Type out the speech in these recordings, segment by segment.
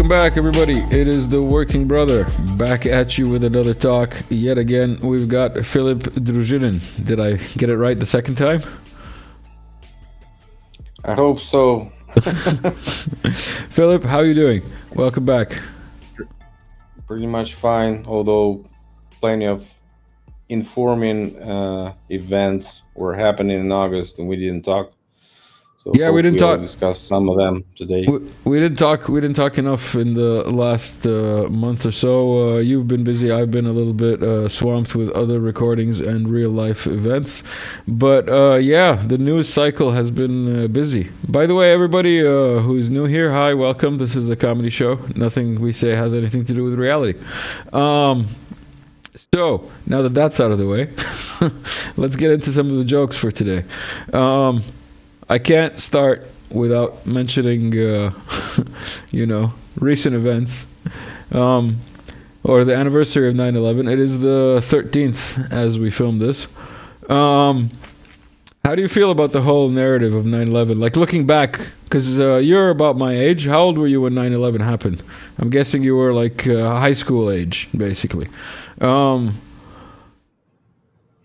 Welcome back, everybody. It is the Working Brother back at you with another talk. Yet again, we've got Philipp Druzhinin. Did I get it right the second time? I hope so. Philipp, how are you doing? Welcome back. Pretty much fine, although plenty of informing events were happening in August and we didn't talk. So Yeah, we hope didn't we'll talk. discuss some of them today. We didn't talk. We didn't talk enough in the last month or so. You've been busy. I've been a little bit swamped with other recordings and real life events. But yeah, the news cycle has been busy. By the way, everybody who's new here, hi, welcome. This is a comedy show. Nothing we say has anything to do with reality. So now that that's out of the way, let's get into some of the jokes for today. I can't start without mentioning, recent events, or the anniversary of 9/11. It is the 13th as we film this. How do you feel about the whole narrative of 9/11? Like looking back, because you're about my age. How old were you when 9/11 happened? I'm guessing you were like high school age, basically. Not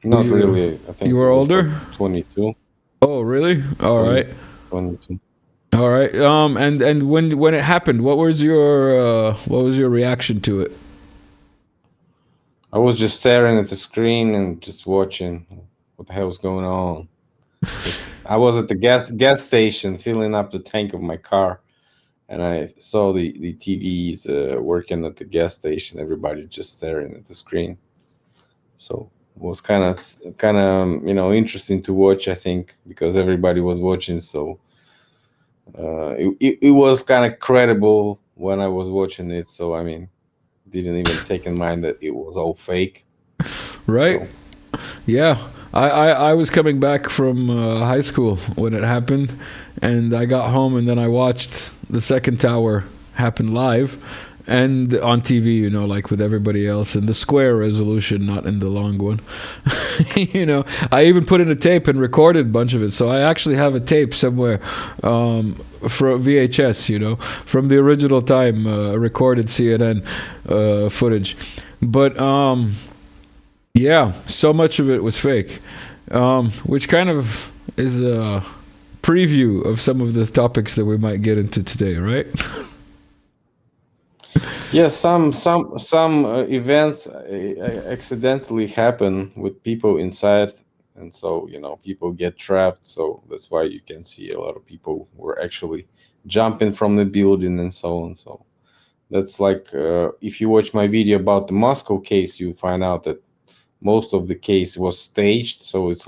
really. I think you were older. Like 22. Oh, really? All 20, right. 22. All right. And when it happened, what was your reaction to it? I was just staring at the screen and just watching what the hell's going on. I was at the gas station filling up the tank of my car, and I saw the TVs working at the gas station. Everybody just staring at the screen. So it was kind of interesting to watch. I think because everybody was watching, so it was kind of credible when I was watching it. So I mean, didn't even take in mind that it was all fake. Right? So Yeah. I was coming back from high school when it happened, and I got home and then I watched the second tower happen live and on TV, like with everybody else in the square resolution, not in the long one. I even put in a tape and recorded a bunch of it. So I actually have a tape somewhere from VHS, from the original time, recorded CNN footage. But yeah, so much of it was fake, which kind of is a preview of some of the topics that we might get into today, right? yeah, some events accidentally happen with people inside, and so people get trapped. So that's why you can see a lot of people were actually jumping from the building and so on. So that's like if you watch my video about the Moscow case, you find out that most of the case was staged. So it's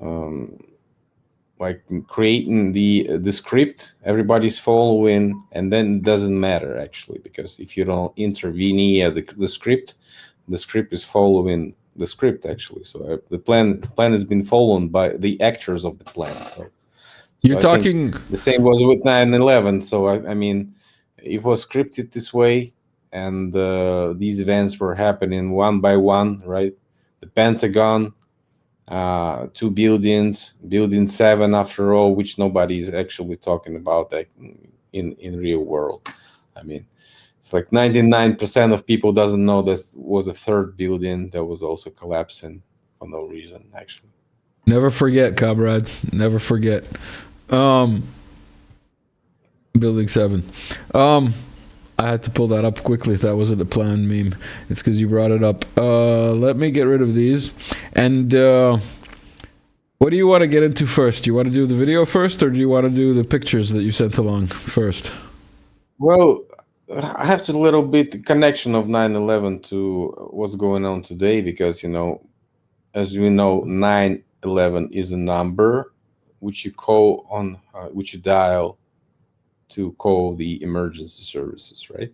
um, like creating the script, everybody's following, and then it doesn't matter actually, because if you don't intervene at the script is following the script actually. So the plan has been followed by the actors of the plan. So You're I think talking. the same was with 9/11. So I mean, it was scripted this way, and these events were happening one by one, right? The Pentagon, two buildings, building 7 after all, which nobody is actually talking about that in real world. I mean, it's like 99% of people doesn't know this was a third building that was also collapsing for no reason actually. Never forget, comrade. Never forget. Um, Building 7. Um, I had to pull that up quickly if that wasn't a planned meme. It's because you brought it up. Let me get rid of these. And what do you want to get into first? Do you want to do the video first, or do you want to do the pictures that you sent along first? Well, I have to little bit connection of 9/11 to what's going on today, because as we know, 9/11 is a number which you call on which you dial to call the emergency services, right?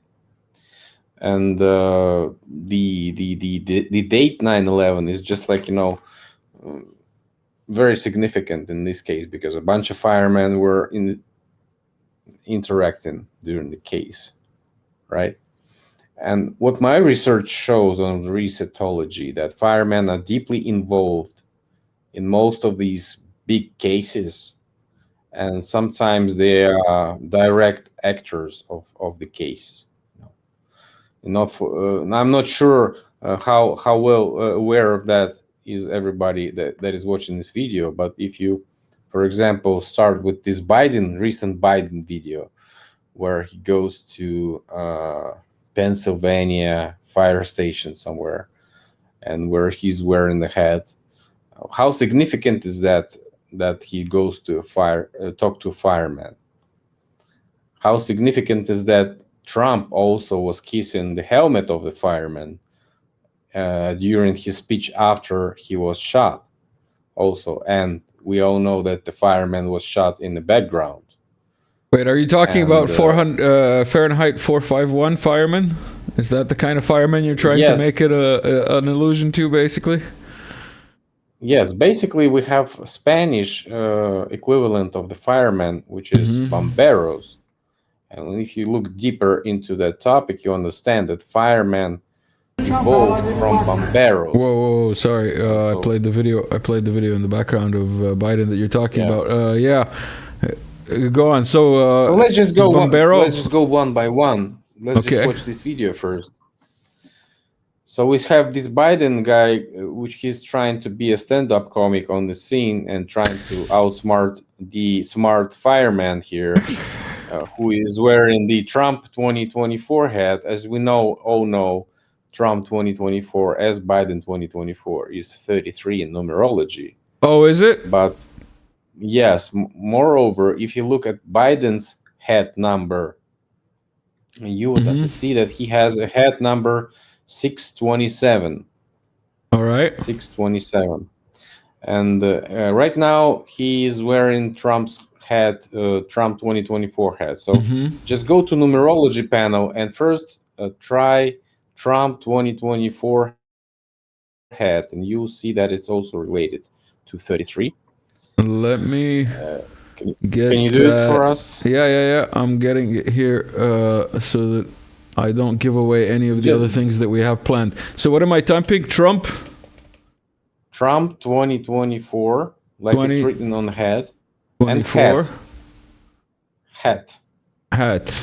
And the date 9/11 is just like very significant in this case, because a bunch of firemen were interacting during the case, right? And what my research shows on resetology, that firemen are deeply involved in most of these big cases, and sometimes they are direct actors of the case. Not for, I'm not sure how well aware of that is everybody that is watching this video. But if you, for example, start with this recent Biden video, where he goes to Pennsylvania fire station somewhere, and where he's wearing the hat. How significant is that he goes to talk to a fireman? How significant is that Trump also was kissing the helmet of the fireman during his speech after he was shot also? And we all know that the fireman was shot in the background. Wait, are you talking And, about 400 Fahrenheit 451 firemen? Is that the kind of fireman you're trying to yes. make it an allusion to, basically? Yes, basically we have a Spanish equivalent of the fireman, which is bomberos. And if you look deeper into that topic, you understand that firemen evolved from bomberos. Whoa, sorry. I played the video. I played the video in the background of Biden that you're talking about. Yeah. Go on. So let's just go. Let's just go one by one. Let's just watch this video first. So we have this Biden guy, which he's trying to be a stand-up comic on the scene and trying to outsmart the smart fireman here, who is wearing the Trump 2024 hat. As we all know, Trump 2024 as Biden 2024 is 33 in numerology. Oh, is it? But yes, moreover, if you look at Biden's hat number, you would see that he has a hat number 627. All right. 627. And right now he is wearing Trump's hat, Trump 2024 hat. So just go to numerology panel and first try Trump 2024 hat, and you'll see that it's also related to 33. Let me can you do it for us? Yeah. I'm getting it here so that I don't give away any of the other things that we have planned. So what am I typing? Trump 2024, like it's written on the hat. 24. And hat.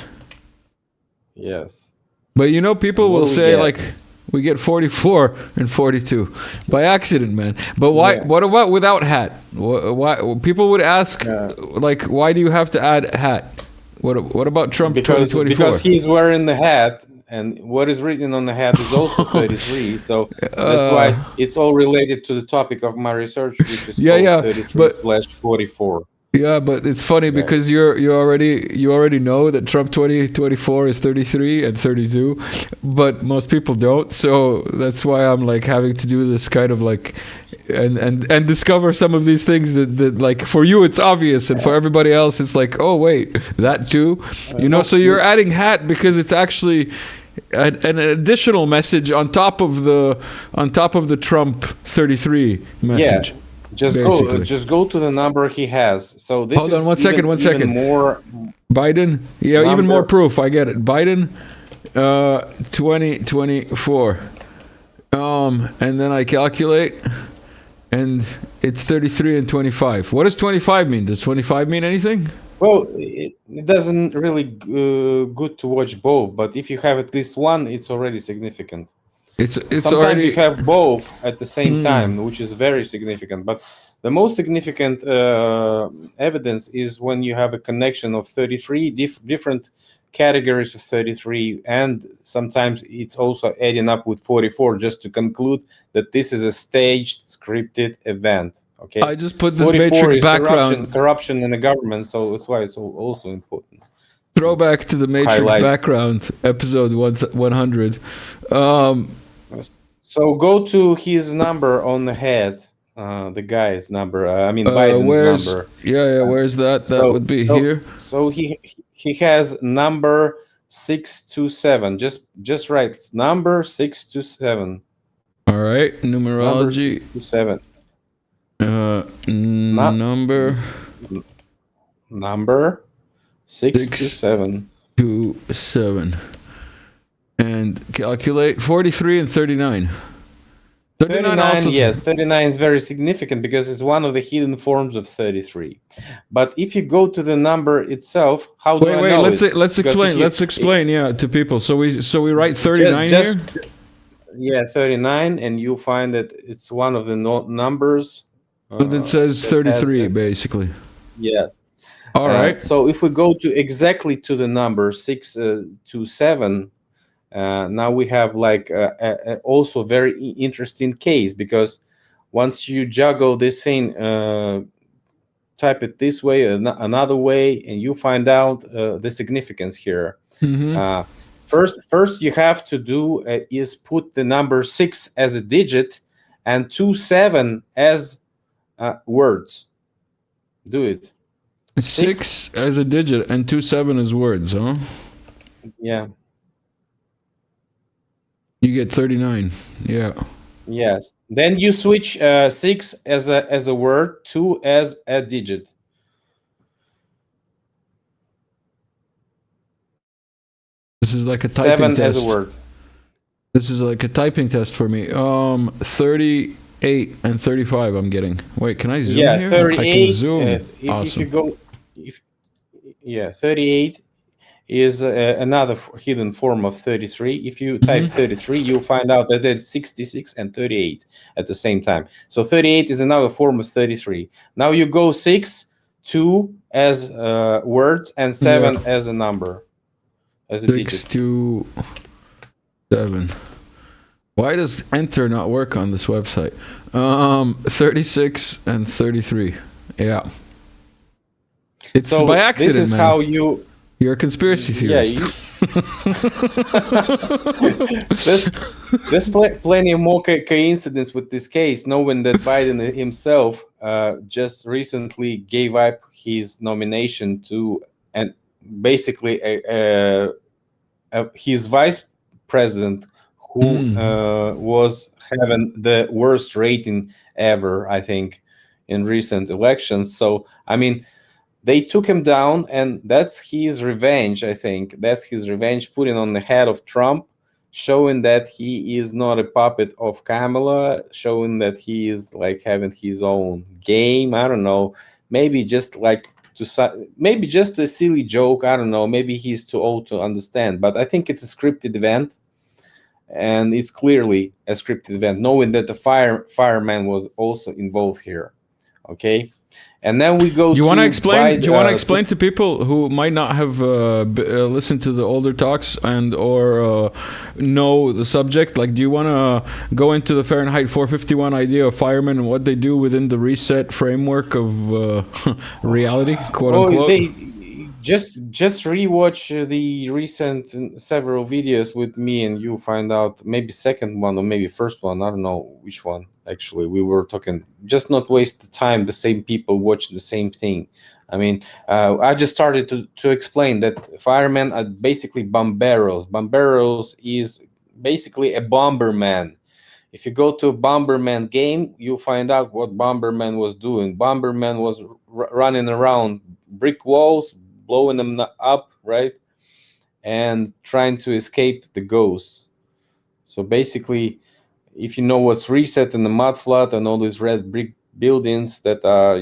Yes. But people will say like we get 44 and 42 by accident, man. But why? Yeah. What about without hat? Why people would ask like, why do you have to add hat? What about Trump 2024? Because he's wearing the hat, and what is written on the hat is also 33. So that's why it's all related to the topic of my research, which is called 33/44. Yeah, but it's funny because you already know that Trump 2024 is 33 and 32, but most people don't. So that's why I'm like having to do this kind of like and discover some of these things that like for you it's obvious and for everybody else it's like, oh wait, that too. So you're adding hat because it's actually an additional message on top of the Trump 33 message. Yeah. Just go to the number he has. So this Hold on one second. More Biden, even more proof. I get it. Biden 2024. And then I calculate and it's 33 and 25. What does 25 mean? Does 25 mean anything? Well, it doesn't really good to watch both, but if you have at least one, it's already significant. Sometimes already... you have both at the same time, which is very significant. But the most significant evidence is when you have a connection of 33 different categories of 33, and sometimes it's also adding up with 44, just to conclude that this is a staged, scripted event. Okay. I just put this matrix background. Corruption in the government, so that's why it's also important. Throwback to the matrix background, episode 100. So go to his number on the head, the guy's number. Biden's number. Yeah. Where's that? That would be here. So he has number 627. Just write number 627. All right, numerology. Number 627. 27. And calculate 43 and 39. 39 39, also. yes, 39 is very significant because it's one of the hidden forms of 33. But if you go to the number itself, how do I Wait. know Let's it? let's Because if explain. you Let's explain. Yeah, to people. So we write just 39 here, just yeah, 39, and you find that it's one of the numbers and it says that has 33 basically. yeah. All right. So if we go to exactly to the number 627, now we have like also very interesting case, because once you juggle this thing, type it this way, another way, and you find out the significance here. Mm-hmm. Uh, first you have to do is put the number 6 as a digit and 27 as words. Do it. 6 as a digit and 27 as words, huh? Yeah. You get 39. Yeah. Yes. Then you switch 6 as a word, 2 as a digit. This is like a typing 7 as a test. word. This is like a typing test for me. 38 and 35 I'm getting. Wait, can I zoom Yeah, here? I can 38. zoom. If Awesome. you go, if yeah, 38 is another hidden form of 33. If you type 33, you'll find out that there's 66 and 38 at the same time. So 38 is another form of 33. Now you go 6, 2 as words, and 7 Yeah. as a number, as a 6 digit. to 7. Why does enter not work on this website? 36 and 33. Yeah. It's So by accident, this is man. how you. You're a conspiracy Yeah, theorist. there's plenty more coincidence with this case, knowing that Biden himself just recently gave up his nomination to, and basically his vice president, who was having the worst rating ever, I think, in recent elections. So, I mean, they took him down, and that's his revenge. I think that's his revenge, putting on the head of Trump, showing that he is not a puppet of Kamala, showing that he is like having his own game. I don't know, maybe just like maybe just a silly joke. I don't know, maybe he's too old to understand, but I think it's a scripted event, and it's clearly a scripted event, knowing that the fireman was also involved here. Okay. And then we go You want to to explain? Do you want to explain to people who might not have listened to the older talks and or know the subject? Like, do you want to go into the Fahrenheit 451 idea of firemen and what they do within the reset framework of reality, quote unquote? they just rewatch the recent several videos with me, and you find out, maybe second one or maybe first one. I don't know which one. Actually, we were talking, just not waste the time, the same people watch the same thing. I mean, I just started to explain that firemen are basically bomberos. Bomberos is basically a bomberman. If you go to a Bomberman game, you'll find out what Bomberman was doing. Bomberman was running around brick walls, blowing them up, right? And trying to escape the ghosts. So basically, if you know what's reset in the mud flat and all these red brick buildings that are,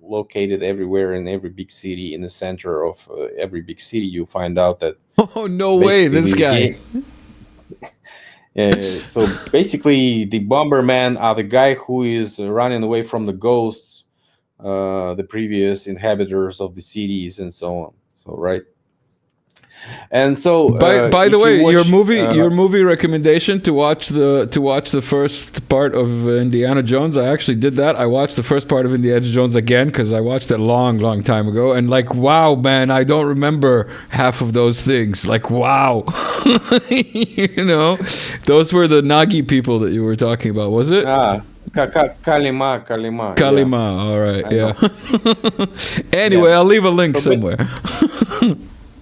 located everywhere in every big city, in the center of every big city, you find out that Oh, no way, this guy. So basically, the Bomberman are the guy who is running away from the ghosts, the previous inhabitants of the cities, and so on. So right. And so, by the if you way, watch, your movie recommendation to watch the first part of Indiana Jones, I actually did that. I watched the first part of Indiana Jones again because I watched it long time ago, and like, wow, man, I don't remember half of those things. Like, wow, those were the Nagi people that you were talking about, was it? Kalima. Kalima, Yeah. all right, yeah. Anyway, I'll leave a link somewhere.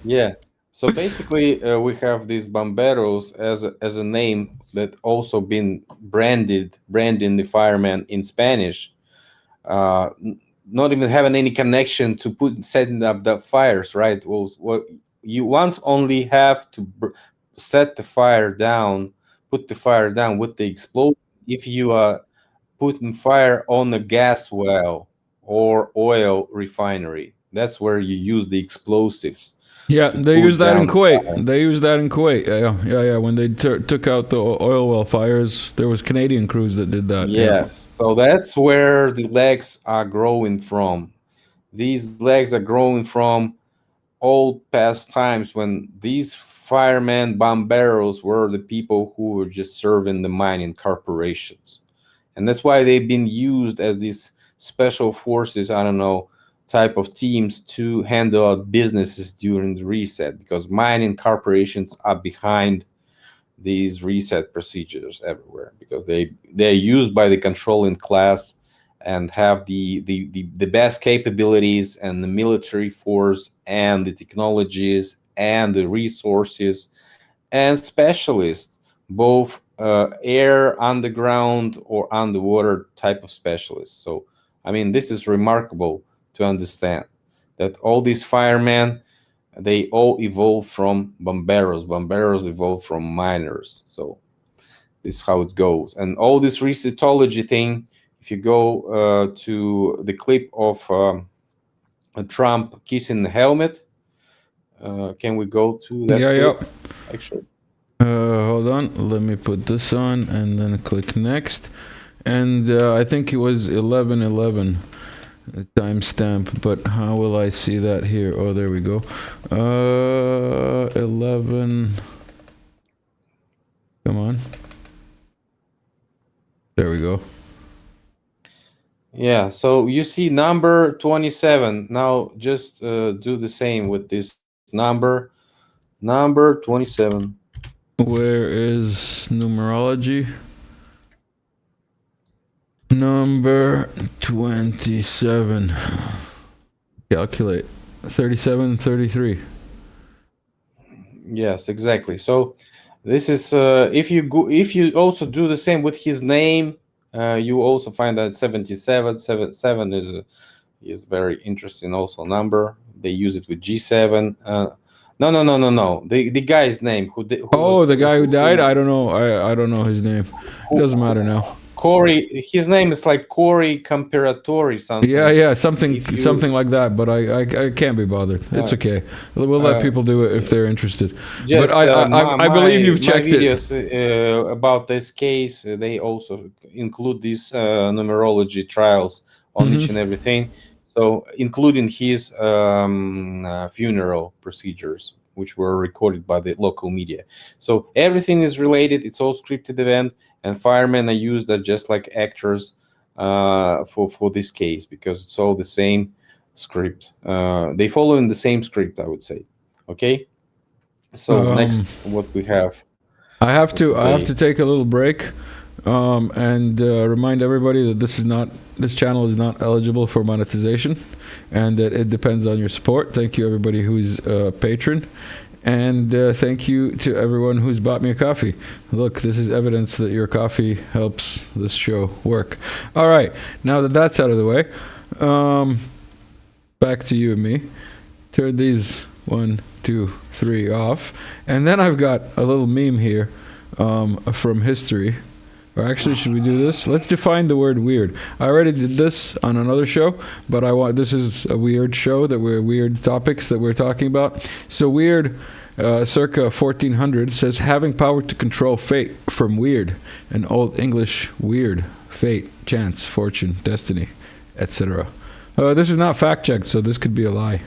Yeah. So basically, we have these bomberos as a name that also been branding the fireman in Spanish, not even having any connection to setting up the fires, right? Well, what you once only have to set the fire down, put the fire down with the explosion if you putting fire on a gas well or oil refinery. That's where you use the explosives Yeah, to they use put that in down the Kuwait. fire. They use that in Kuwait. Yeah, yeah, yeah. When they took out the oil well fires, there was Canadian crews that did that. Yeah. Yes, so that's where the legs are growing from. These legs are growing from old past times when these firemen, bomberos were the people who were just serving the mining corporations. And that's why they've been used as these special forces, I don't know, type of teams to handle out businesses during the reset, because mining corporations are behind these reset procedures everywhere, because they're used by the controlling class and have the best capabilities and the military force and the technologies and the resources and specialists, both air, underground, or underwater type of specialists. So, I mean, this is remarkable to understand that all these firemen, they all evolved from bomberos. Bomberos evolved from miners. So this is how it goes. And all this resetology thing, if you go to the clip of Trump kissing the helmet, can we go to that Yeah, yeah. clip? Actually. Hold on. Let me put this on and then click next. And I think it was 11:11 timestamp, but how will I see that here? Oh, there we go. 11. Come on. There we go. Yeah, so you see number 27. Now just do the same with this number 27. Where is numerology? Number 27. Calculate. 37, 33. Yes, exactly. So this is if you go, if you also do the same with his name, you also find that 77, 77 is very interesting also number. They use it with G7. No, no, no, no, no. The guy's name who was Oh, the guy who died? who I don't know. I don't know his name. It who doesn't matter now. Corey. His name is like Corey Comparatori Yeah, something. yeah, something If you something like that. But I can't be bothered. It's uh, okay. We'll let uh, people do it if they're interested. But just I believe you've my checked it. videos about this case, they also include these numerology trials on each and Hmm. everything, so including his funeral procedures, which were recorded by the local media. So everything is related. It's all scripted event, and firemen are used as just like actors for this case, because it's all the same script. They follow in the same script, I would say. Okay. So Um, next, what we have I for have today? to take a little break. And remind everybody that this channel is not eligible for monetization, and that it depends on your support. Thank you everybody who's a patron, and thank you to everyone who's bought me a coffee. Look, this is evidence that your coffee helps this show work. All right, now that that's out of the way, um, back to you and me. Turn these 1, 2, 3 off, and then I've got a little meme here from history. Or actually, should we do this? Let's define the word weird. I already did this on another show, but this is a weird show that we're weird topics that we're talking about. So weird, circa 1400 says having power to control fate from weird, and Old English weird, fate, chance, fortune, destiny, etc. This is not fact checked, so this could be a lie.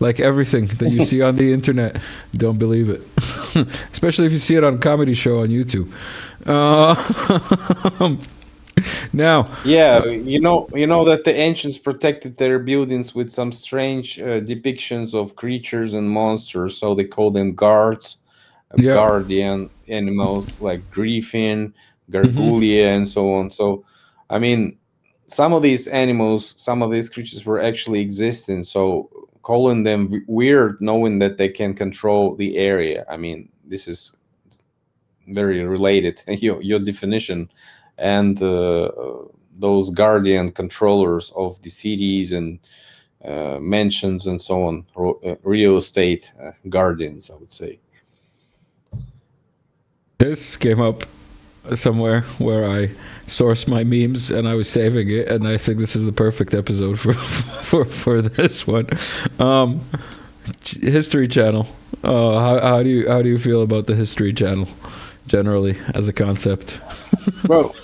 Like everything that you see on the internet, don't believe it. Especially if you see it on a comedy show on YouTube. Uh, now, Yeah, you know that the ancients protected their buildings with some strange depictions of creatures and monsters, so they call them guards, yeah. guardian animals like griffin, Hmm. gargoulia, and so on. So, I mean, some of these animals, some of these creatures were actually existing. So, calling them weird, knowing that they can control the area. I mean, this is very related. Your definition and those guardian controllers of the cities and mansions and so on, real estate guardians, I would say. This came up somewhere where I source my memes, and I was saving it, and I think this is the perfect episode for for this one. Um, History Channel. How do you feel about the History Channel generally as a concept? Well,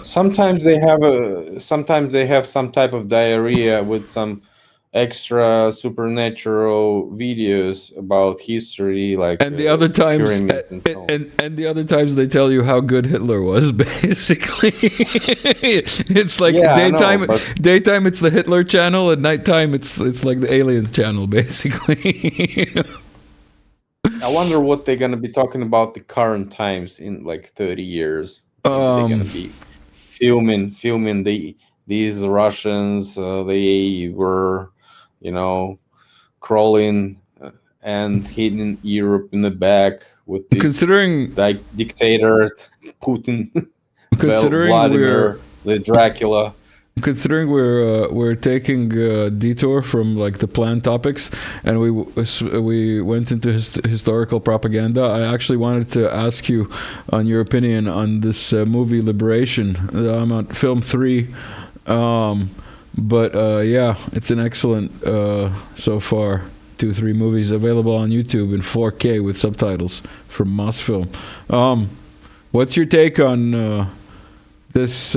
sometimes they have some type of diarrhea with some extra supernatural videos about history, like And the other times, pyramids and so on. and the other times they tell you how good Hitler was. Basically, it's like Yeah, I know, but daytime it's the Hitler channel, and nighttime it's like the aliens channel, basically. I wonder what they're gonna be talking about the current times in like 30 years. Maybe they're gonna um, be filming these Russians. They were, you know, crawling and hitting Europe in the back with this considering like dictator Putin, considering we're Vladimir, the Dracula. we're taking a detour from like the planned topics, and we went into historical propaganda. I actually wanted to ask you on your opinion on this movie Liberation. I'm on film 3. um, but yeah, it's an excellent so far. 2 3 movies available on YouTube in 4K with subtitles from Mosfilm. um, what's your take on this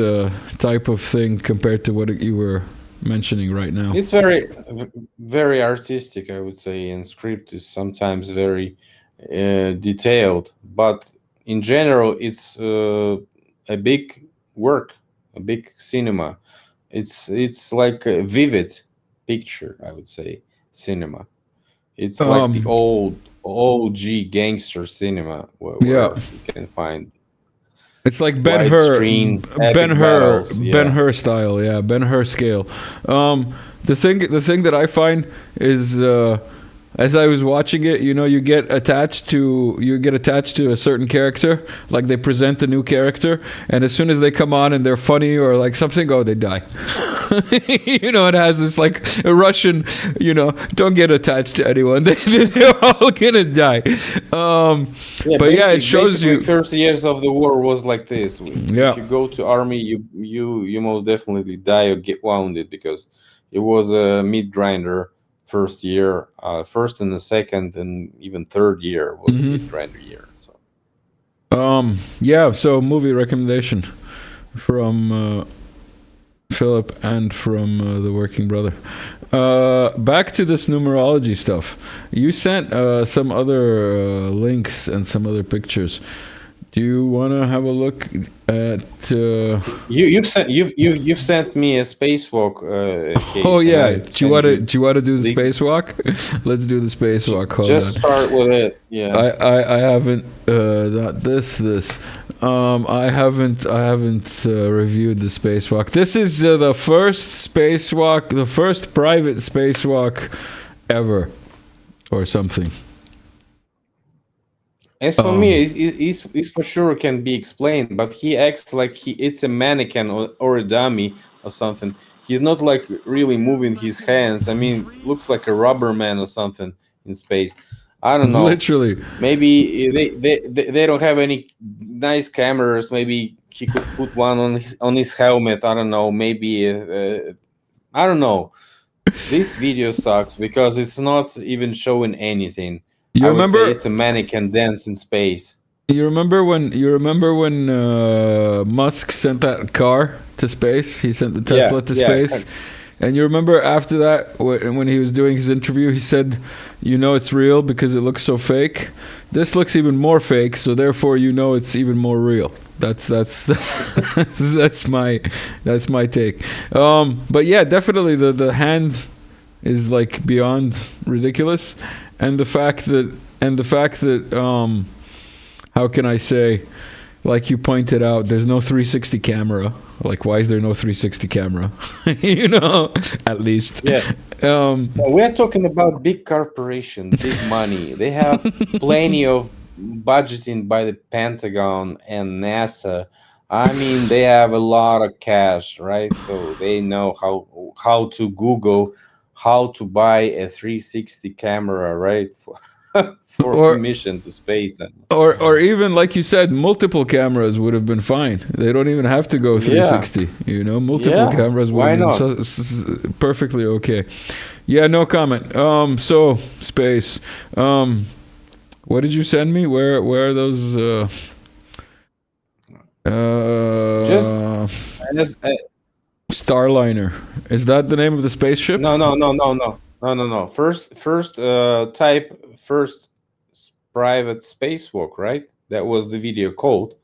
type of thing compared to what you were mentioning right now? It's very artistic, I would say, and script is sometimes very detailed. But in general, it's a big work, a big cinema. It's like a vivid picture, I would say, cinema. It's like the Um, old OG gangster cinema yeah, where you can find it's like widescreen epic battles. Ben Yeah. Hur style, yeah, Ben Hur scale. The thing that I find is as I was watching it, you get attached to a certain character, like they present a new character, and as soon as they come on and they're funny or like something, oh, they die. It has this like a Russian, don't get attached to anyone. They're all gonna die. Yeah, But yeah, it shows basically, you. first years of the war was like this. Yeah. If you go to army, you most definitely die or get wounded because it was a meat grinder first year. First and the second and even third year was a meat hmm grinder year. So Yeah. So movie recommendation from Philip and from the Working Brother. Back to this numerology stuff. You sent some other links and some other pictures. Do you want to have a look at? you've sent me a spacewalk Oh case, and yeah. I've sent you Do you want to do the the spacewalk? Let's do the spacewalk. Hold just on. start with it. Yeah. I haven't not this. I haven't reviewed the spacewalk. This is the first spacewalk, the first private spacewalk ever, or something. As for me, Um, it's for sure can be explained, but he acts like it's a mannequin or a dummy or something. He's not like really moving his hands. I mean, looks like a rubber man or something in space. I don't know. Literally, Maybe they don't have any nice cameras. Maybe he could put one on his helmet. I don't know. Maybe I don't know. This video sucks because it's not even showing anything. you I would say remember it's a mannequin dance in space. you remember when Musk sent that car to space? He sent the Yeah, Tesla to yeah. space. And you remember after that, when he was doing his interview, he said, it's real because it looks so fake. This looks even more fake, so therefore it's even more real. That's that's my take. But yeah, definitely the hand is like beyond ridiculous, and the fact that how can I say, like you pointed out, there's no 360 camera. Like, why is there no 360 camera? At least. Yeah. Um, We're talking about big corporation, big money. They have plenty of budgeting by the Pentagon and NASA. I mean, they have a lot of cash, right? So they know how to Google how to buy a 360 camera, right? for Or mission to space. And or even like you said, multiple cameras would have been fine. They don't even have to go yeah, 360. You know, multiple yeah, cameras would have why been not? perfectly okay. Yeah, no comment. So space. Um, what did you send me? Where are those? Just Uh, as Starliner. Is that the name of the spaceship? no, no, no, no, no, no, no, no. First, type first private spacewalk, right? That was the video called.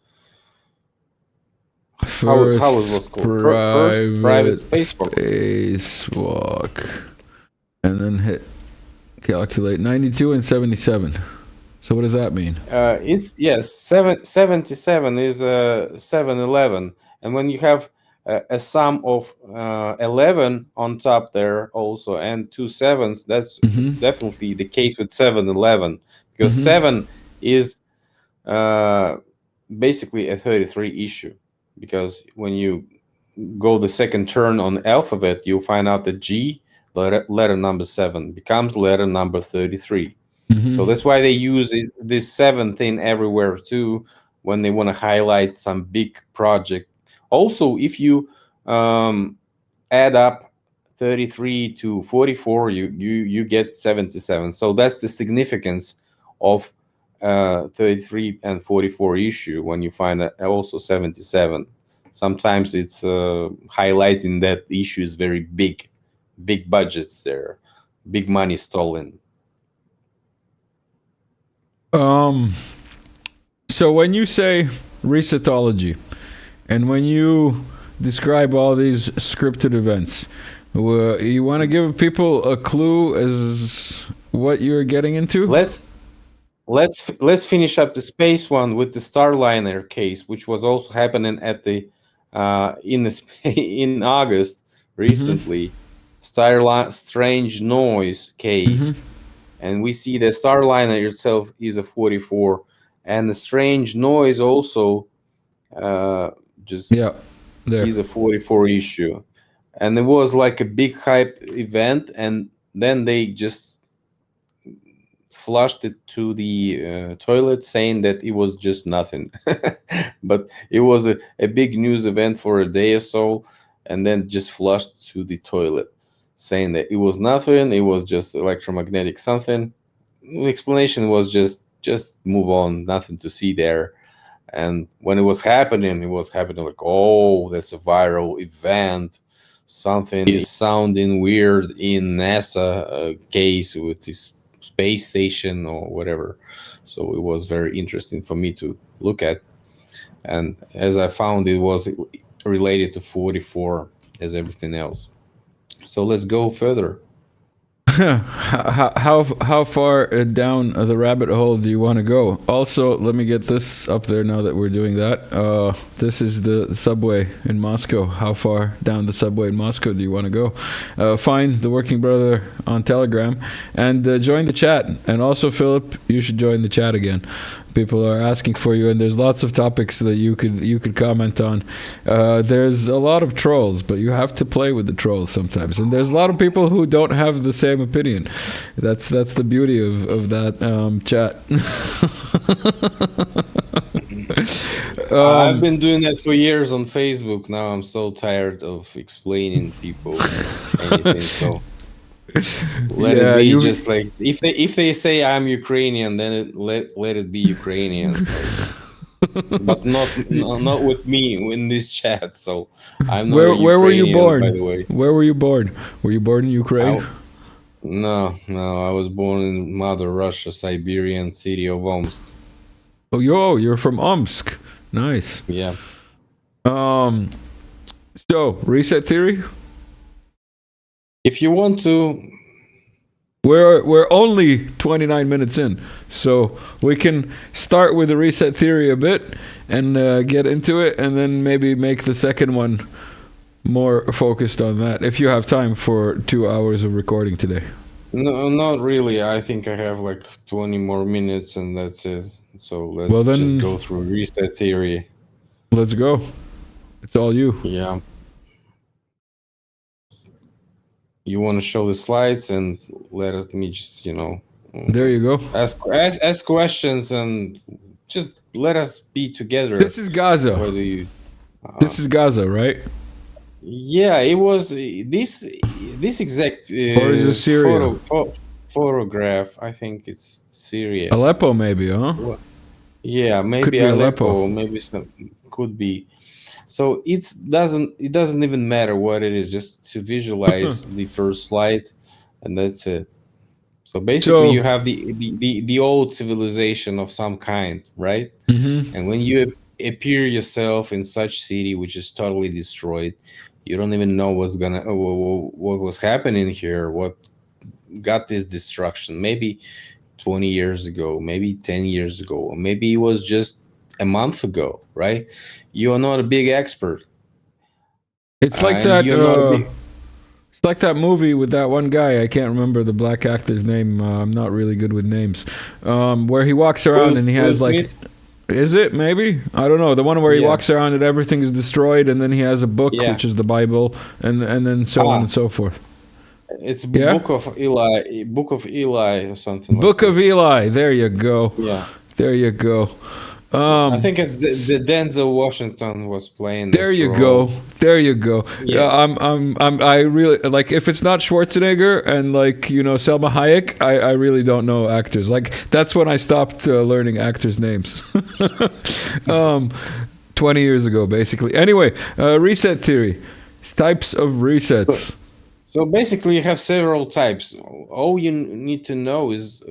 How it First was called? First private private spacewalk. spacewalk. And then hit calculate 92 and 77. So what does that mean? It's yes, 77 is 711, and when you have a sum of 11 on top there also and two sevens, that's Mm-hmm. definitely the case with 711 because Mm-hmm. 7 is uh, basically a 33 issue because when you go the second turn on alphabet, you find out that G letter number 7 becomes letter number 33. So Mm-hmm. that's why they use this seven thing everywhere too when they want to highlight some big project. Also, if you um, add up 33 to 44, you get 77. So that's the significance of 33 and 44 issue when you find also 77. Sometimes it's highlighting that the issue is very big, big budgets there, big money stolen. Um. So when you say resetology, and when you describe all these scripted events, you want to give people a clue as what you're getting into? Let's let's finish up the space one with the Starliner case, which was also happening at the in the in August Mm-hmm. recently. Starline strange noise case, Mm-hmm. and we see the Starliner itself is a 44, and the strange noise also uh, just Yeah. There. is a 44 issue, and it was like a big hype event, and then they just flushed it to the toilet saying that it was just nothing. But it was a big news event for a day or so, and then just flushed to the toilet saying that it was nothing, it was just electromagnetic something. The explanation was just move on, nothing to see there. And when it was happening like, oh, that's a viral event. Something is sounding weird in NASA case with this space station or whatever. So it was very interesting for me to look at. And as I found, it was related to 44 as everything else. So let's go further. How far down the rabbit hole do you want to go? Also, let me get this up there now that we're doing that. This is the subway in Moscow. How far down the subway in Moscow do you want to go? Find the Working Brother on Telegram and join the chat. And also, Philip, you should join the chat again. People are asking for you, and there's lots of topics that you could comment on. There's a lot of trolls, but you have to play with the trolls sometimes. And there's a lot of people who don't have the same opinion. That's the beauty of that chat. I've um, been doing that for years on Facebook. Now I'm so tired of explaining people anything. So let it yeah, be you. just like if they say I'm Ukrainian, then let it be Ukrainian. So, but not with me in this chat. So I'm not a Where were you Ukrainian, by born? the way. Where were you born? Were you born in Ukraine? I no, I was born in Mother Russia, Siberian city of Omsk. Oh, yo, you're from Omsk. Nice. Yeah. Um, so reset theory. If you want to, We're only 29 minutes in, so we can start with the reset theory a bit and get into it, and then maybe make the second one more focused on that. If you have time for 2 hours of recording today. no, not really. I think I have like 20 more minutes and that's it. So Well let's just then, go through reset theory. let's go. It's all you. Yeah. You want to show the slides and let me just, There you go. Ask questions and just let us be together. This is Gaza. What do you? Uh, This is Gaza, right? yeah, it was this exact Or is it Syria? photograph. I think it's Syria. Aleppo, maybe, huh? Wha- Yeah, Could maybe be Aleppo. Aleppo, maybe some could be. So it doesn't even matter what it is, just to visualize the first slide, and that's it. So basically, So, you have the old civilization of some kind, right? hmm And when you appear yourself in such city which is totally destroyed, you don't even know what was happening here, what got this destruction. Maybe 20 years ago, maybe 10 years ago, or maybe it was just a month ago, right? You are not a big expert, it's like and that. you're not a big. It's like that movie with that one guy. I can't remember the black actor's name. I'm not really good with names. Where he walks around and he Will has like, Smith. is it maybe? I don't know. The one where he Yeah, walks around and everything is destroyed, and then he has a book yeah. which is the Bible, and then so on Ah, and so forth. it's Yeah. Book of Eli, or something like Book of this. Eli. There you go. Yeah, There you go. I Um, think it's the Denzel Washington was playing there this you go. role. There you go. Yeah, I really like if it's not Schwarzenegger and like Selma Hayek, I really don't know actors. Like that's when I stopped learning actors' names. um, 20 years ago, basically. Anyway, reset theory. Types of so, resets. so basically you have several types. All you need to know is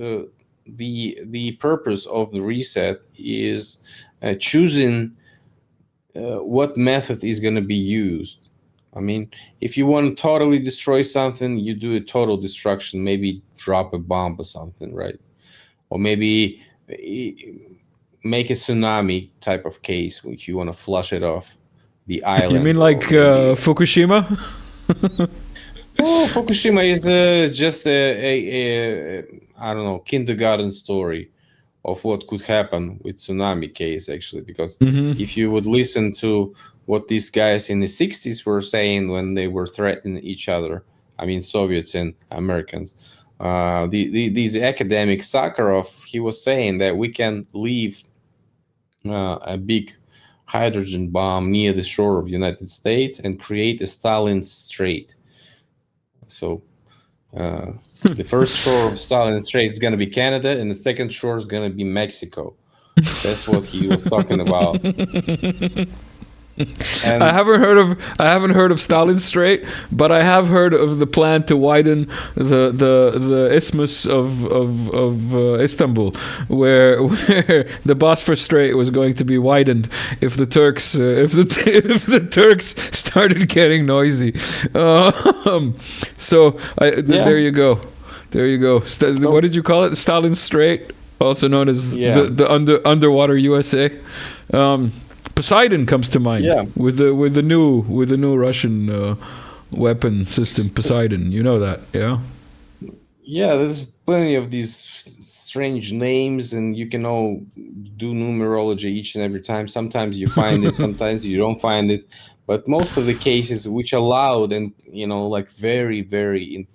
the purpose of the reset is choosing what method is going to be used. I mean, if you want to totally destroy something, you do a total destruction, maybe drop a bomb or something, right? Or maybe make a tsunami type of case, which you want to flush it off the You mean island, like or maybe. Fukushima? Oh, Fukushima is just I don't know, kindergarten story of what could happen with tsunami case, actually, because hmm if you would listen to what these guys in the 60s were saying when they were threatening each other, I mean Soviets and Americans, these academic Sakharov, he was saying that we can leave a big hydrogen bomb near the shore of United States and create a Stalin Strait. So uh, the first shore of Stalin Strait is going to be Canada, and the second shore is going to be Mexico. That's what he was talking about. And I haven't heard of Stalin Strait, but I have heard of the plan to widen the isthmus of Istanbul, where where the Bosphorus Strait was going to be widened if the Turks if the Turks started getting noisy. So there yeah, you go, there you go. What so did you call it? Stalin Strait, also known as yeah, the underwater USA. Um, Poseidon comes to mind yeah, with the new Russian weapon system. so Poseidon, you know that, yeah? yeah. There's plenty of these strange names, and you can all do numerology each and every time. Sometimes you find it, sometimes you don't find it, but most of the cases which are loud and like very very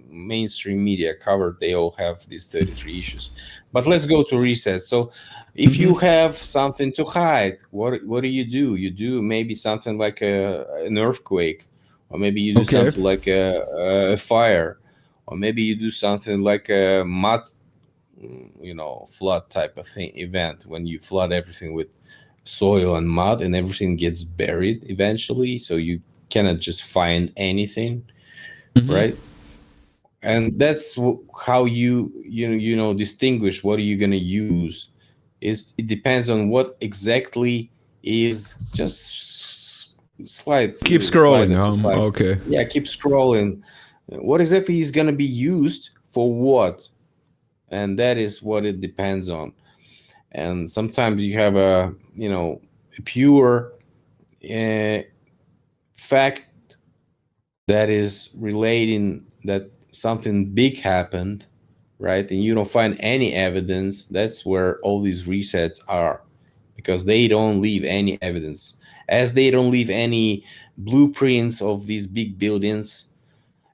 mainstream media covered, they all have these 33 issues. But let's go to reset. So if you hmm have something to hide, what do? You do maybe something like an earthquake, or maybe you do Okay. something like a fire, or maybe you do something like a mud, flood type of thing event, when you flood everything with soil and mud and everything gets buried eventually, so you cannot just find anything, hmm right? And that's how you distinguish what are you going to use. Is it depends on what exactly is. Just Keep slide scrolling. it to slide. Okay. Yeah, keep scrolling. What exactly is going to be used for what? And that is what it depends on. And sometimes you have a pure uh, fact that is relating that something big happened, right? And you don't find any evidence. That's where all these resets are, because they don't leave any evidence, as they don't leave any blueprints of these big buildings,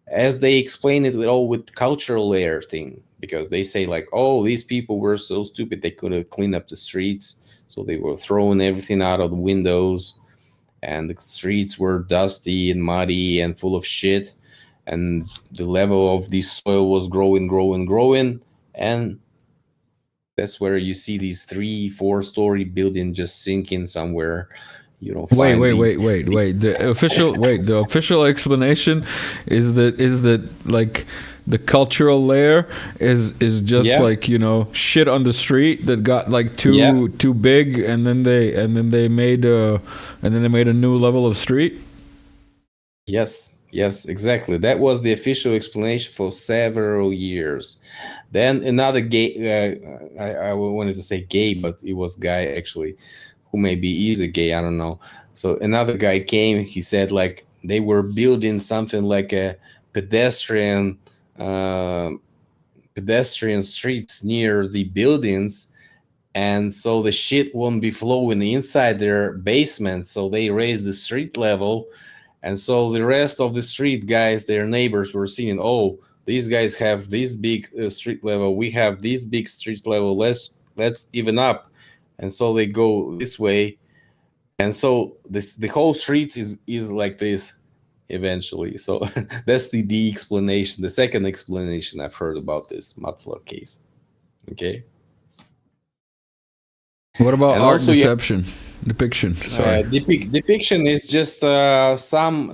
as they explain it with all with cultural layer thing, because they say like, oh, these people were so stupid they couldn't clean up the streets, so they were throwing everything out of the windows, and the streets were dusty and muddy and full of shit, and the level of the soil was growing, and that's where you see these 3 4 story buildings just sinking somewhere. You don't Wait, find wait, the, wait, wait, wait. The official explanation is that like the cultural layer is just yeah, like, shit on the street that got like yeah, too big, and then they made a new level of street. yes, exactly. That was the official explanation for several years. Then another gay, I wanted to say gay, but it was guy actually, who maybe is a gay, I don't know. So another guy came, he said like they were building something like a pedestrian, uh, pedestrian streets near the buildings, and so the shit won't be flowing inside their basement, so they raised the street level, and so the rest of the street guys, their neighbors, were seeing, oh, these guys have this big street level, we have this big street level, let's even up, and so they go this way, and so this the whole street is like this eventually. So that's the explanation, the second explanation I've heard about this mud flood case. Okay. What about And art also, yeah, depiction? Sorry. depiction is just some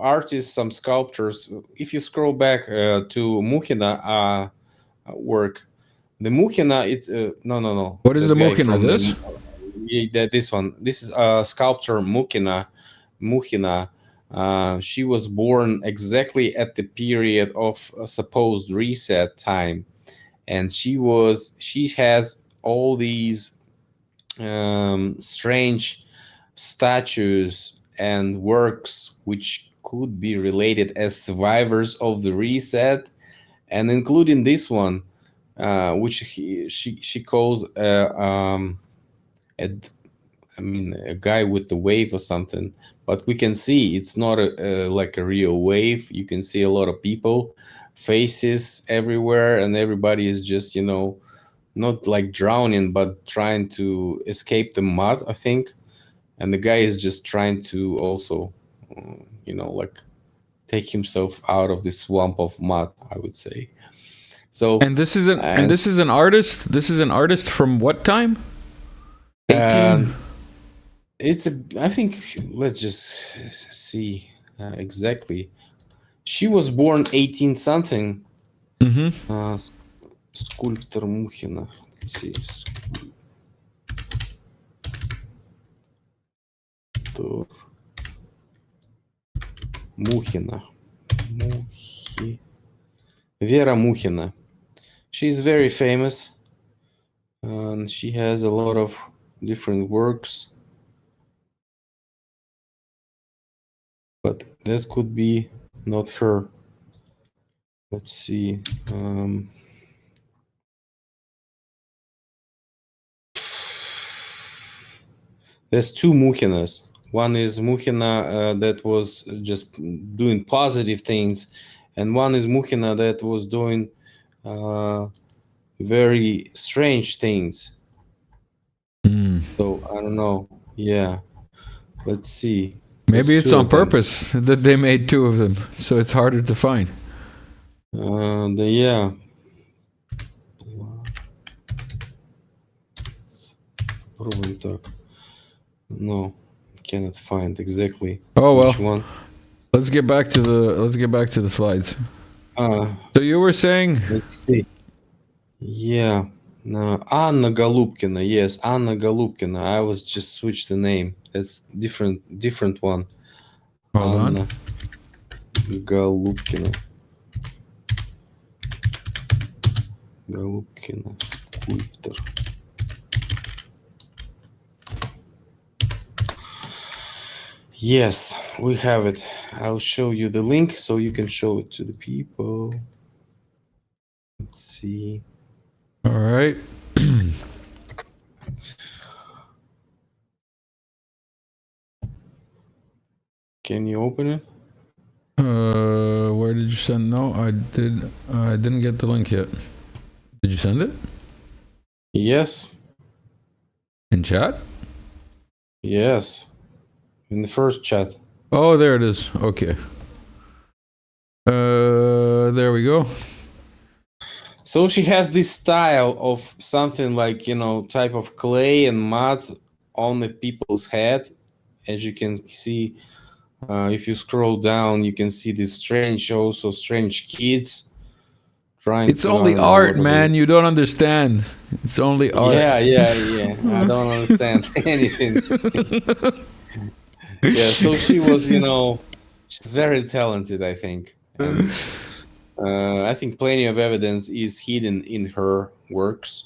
artists, some sculptors. If you scroll back to Muhina work, the Muhina, it's no, What is the that guy Mukina? from the This? this one. This is sculptor Muhina. She was born exactly at the period of a supposed reset time, and she has all these strange statues and works which could be related as survivors of the reset, and including this one, which she calls a, I mean, a guy with the wave or something. But we can see it's not like a real wave. You can see a lot of people, faces everywhere, and everybody is just not like drowning, but trying to escape the mud, I think. And the guy is just trying to also, like take himself out of the swamp of mud, I would say. So, And and this is an artist. This is an artist from what time? 18. and it's a, I think, let's just see exactly. She was born 18 something. Mm-hmm. Uh, Sculptor Muhina. Let's see. Sculptor Muhina. Muhi. Vera Muhina. She's very famous, and she has a lot of different works. But that could be not her. Let's see. There's 2 Muhinas. One is Muhina that was just doing positive things, and one is Muhina that was doing uh, very strange things. Mm. So I don't know. Yeah, let's see. There's Maybe it's two on of them. purpose that they made two of them, so it's harder to find. Yeah. Попробуем так. No, cannot find exactly Oh which well. one. Let's get back to the slides. So you were saying, Let's see. Yeah. Anna Golubkina. Yes, Anna Golubkina. I was just switched the name. That's different one. hold on. Anna Golubkina. Golubkina sculptor. Yes, we have it. I'll show you the link so you can show it to the people. Let's see. All right. Can you open it? Where did you send? No, I did. I didn't get the link yet. Did you send it Yes, in chat? yes, in the first chat. Oh, there it is. Okay. There we go. So she has this style of something like, type of clay and mud on the people's head. As you can see, if you scroll down, you can see these strange kids trying It's to, I only don't know art, what are they. man. You don't understand. It's only art. Yeah. I don't understand anything. Yeah, so she was, she's very talented, I think. And I think plenty of evidence is hidden in her works,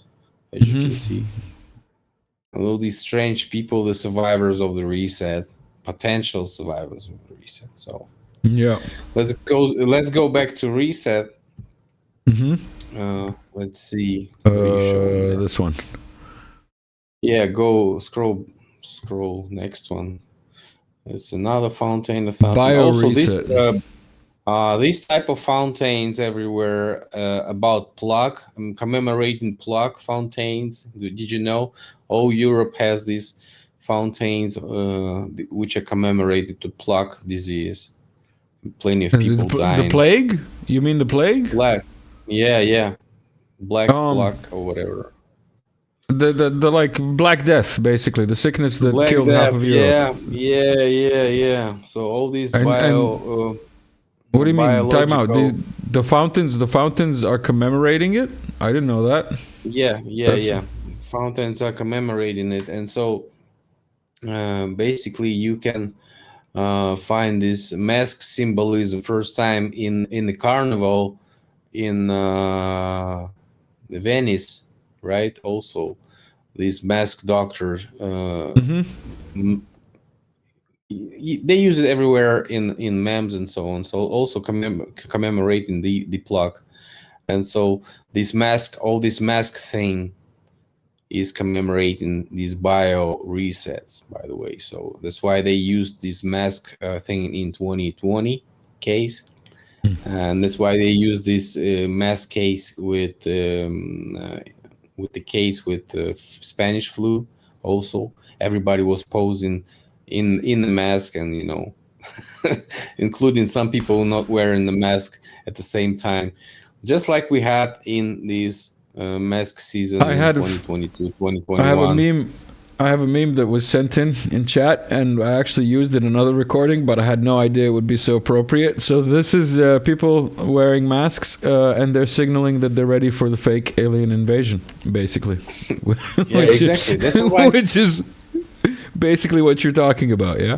as you can see. And all these strange people, the survivors of the reset, potential survivors of the reset. So Yeah. let's go back to reset. Let's see. What are you showing there? This one. Yeah, go scroll next one. It's another fountain or something. Bio Also, reset. these type of fountains everywhere about plug, commemorating plug fountains. Did you know? All Europe has these fountains which are commemorated to plug disease. Plenty of people The dying. plague? You mean the plague? Black, yeah, black Um, plug or whatever. the like Black Death, basically, the sickness that Black killed half Death, of Europe. yeah. So all these And what do you mean? Time out. biological. The fountains are commemorating it. I didn't know that. That's Yeah. Fountains are commemorating it, and so basically you can find this mask symbolism first time in the carnival in Venice, right? Also, these mask doctors. They use it everywhere in memes and so on. So also commemorating the plug, and so this mask thing is commemorating these bio resets, by the way. So that's why they used this mask thing in 2020 case, and that's why they use this mask case with the case with Spanish flu. Also, everybody was posing in the mask, and including some people not wearing the mask at the same time, just like we had in this mask season I in had. 2022, I have a 2021. meme. I have a meme that was sent in chat, and I actually used it in another recording, but I had no idea it would be so appropriate. So this is people wearing masks, and they're signaling that they're ready for the fake alien invasion, basically, Yeah, exactly. which is basically what you're talking about. Yeah.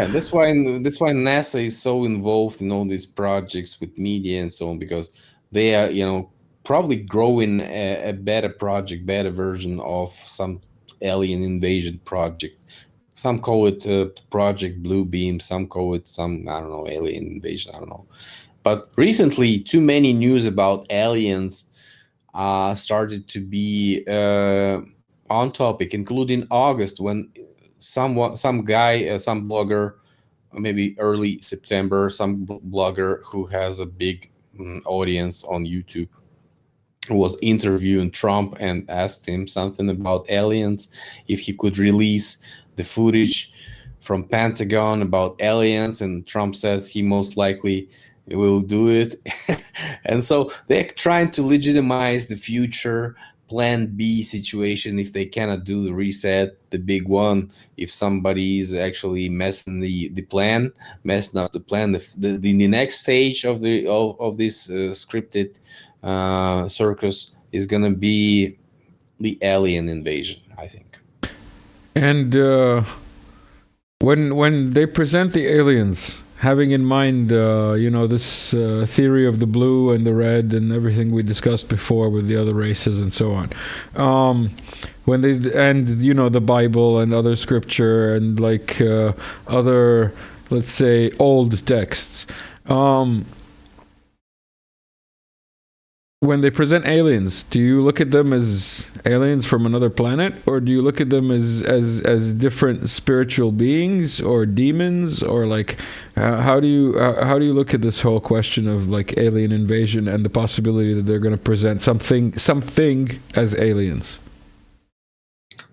That's why NASA is so involved in all these projects with media and so on, because they are probably growing a better project, better version of some alien invasion project. Some call it Project Blue Beam, some call it some, I don't know, alien invasion, I don't know. But recently, too many news about aliens started to be on topic, including August, when some guy, some blogger, maybe early September, some blogger who has a big audience on YouTube was interviewing Trump and asked him something about aliens, if he could release the footage from Pentagon about aliens, and Trump says he most likely will do it. And so they're trying to legitimize the future plan B situation if they cannot do the reset, the big one, if somebody is actually messing up the plan, the next stage of this scripted circus is gonna be the alien invasion, I think. And when they present the aliens, having in mind, this theory of the blue and the red and everything we discussed before with the other races and so on, when they and the Bible and other scripture and like other, let's say, old texts. Um, when they present aliens, do you look at them as aliens from another planet, or do you look at them as different spiritual beings or demons, or like how do you look at this whole question of like alien invasion and the possibility that they're going to present something as aliens?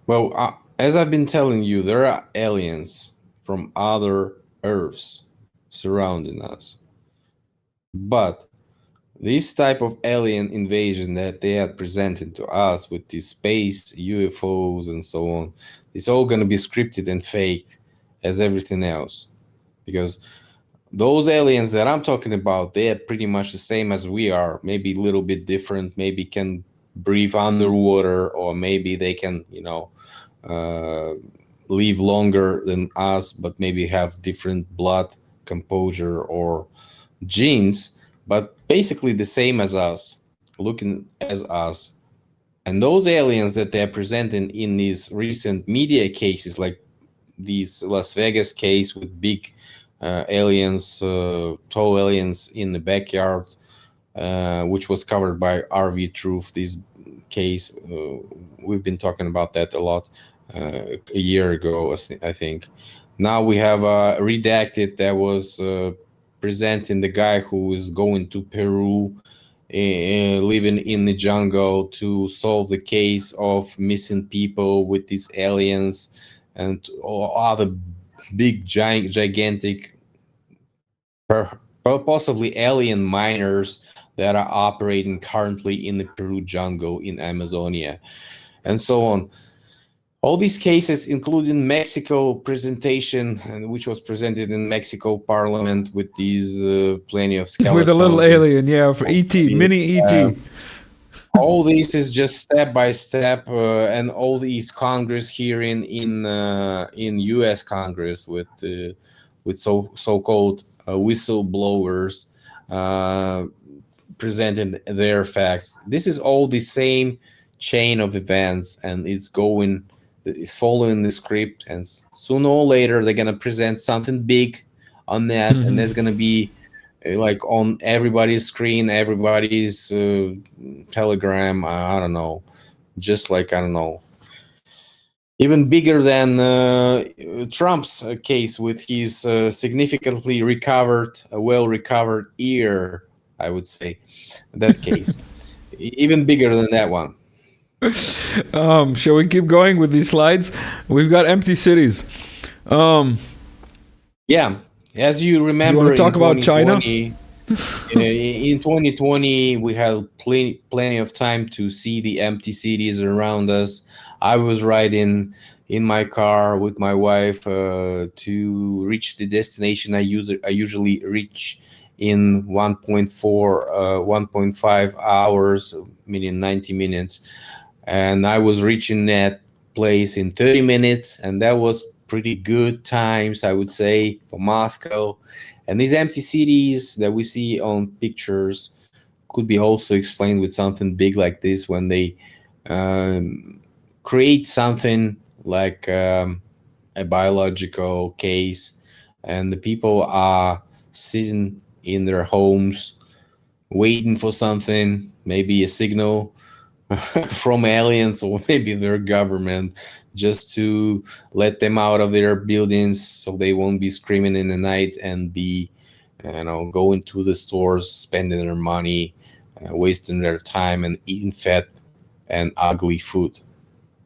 Well, as I've been telling you, there are aliens from other Earths surrounding us. But this type of alien invasion that they had presented to us with these space UFOs and so on, it's all going to be scripted and faked as everything else. Because those aliens that I'm talking about, they are pretty much the same as we are, maybe a little bit different, maybe can breathe underwater, or maybe they can, live longer than us, but maybe have different blood composure or genes, but basically the same as us, looking as us. And those aliens that they're presenting in these recent media cases, like these Las Vegas case with big aliens, tall aliens in the backyard, which was covered by RV Truth. This case, we've been talking about that a lot a year ago, I think. Now we have Redacted that was presenting the guy who is going to Peru, living in the jungle to solve the case of missing people with these aliens and all other big, gigantic, possibly alien miners that are operating currently in the Peru jungle in Amazonia, and so on. All these cases, including Mexico presentation, which was presented in Mexico Parliament with these plenty of skeletons. With a little alien, yeah, for ET, mini ET. All this is just step by step, and all these Congress hearing in U.S. Congress with so-called whistleblowers presenting their facts. This is all the same chain of events, and it's following the script, and sooner or later they're gonna present something big on that, and there's gonna be like on everybody's screen, everybody's telegram. I don't know, just like I don't know, even bigger than Trump's case with his significantly recovered, well recovered ear. I would say that case, even bigger than that one. Shall we keep going with these slides? We've got empty cities. Yeah, as you remember, you want to talk about China? In 2020, we had plenty of time to see the empty cities around us. I was riding in my car with my wife to reach the destination I usually reach in 1.5 hours, meaning 90 minutes. And I was reaching that place in 30 minutes, and that was pretty good times, I would say, for Moscow. And these empty cities that we see on pictures could be also explained with something big like this, when they create something like a biological case, and the people are sitting in their homes waiting for something, maybe a signal from aliens or maybe their government, just to let them out of their buildings so they won't be screaming in the night and be going to the stores, spending their money, wasting their time, and eating fat and ugly food.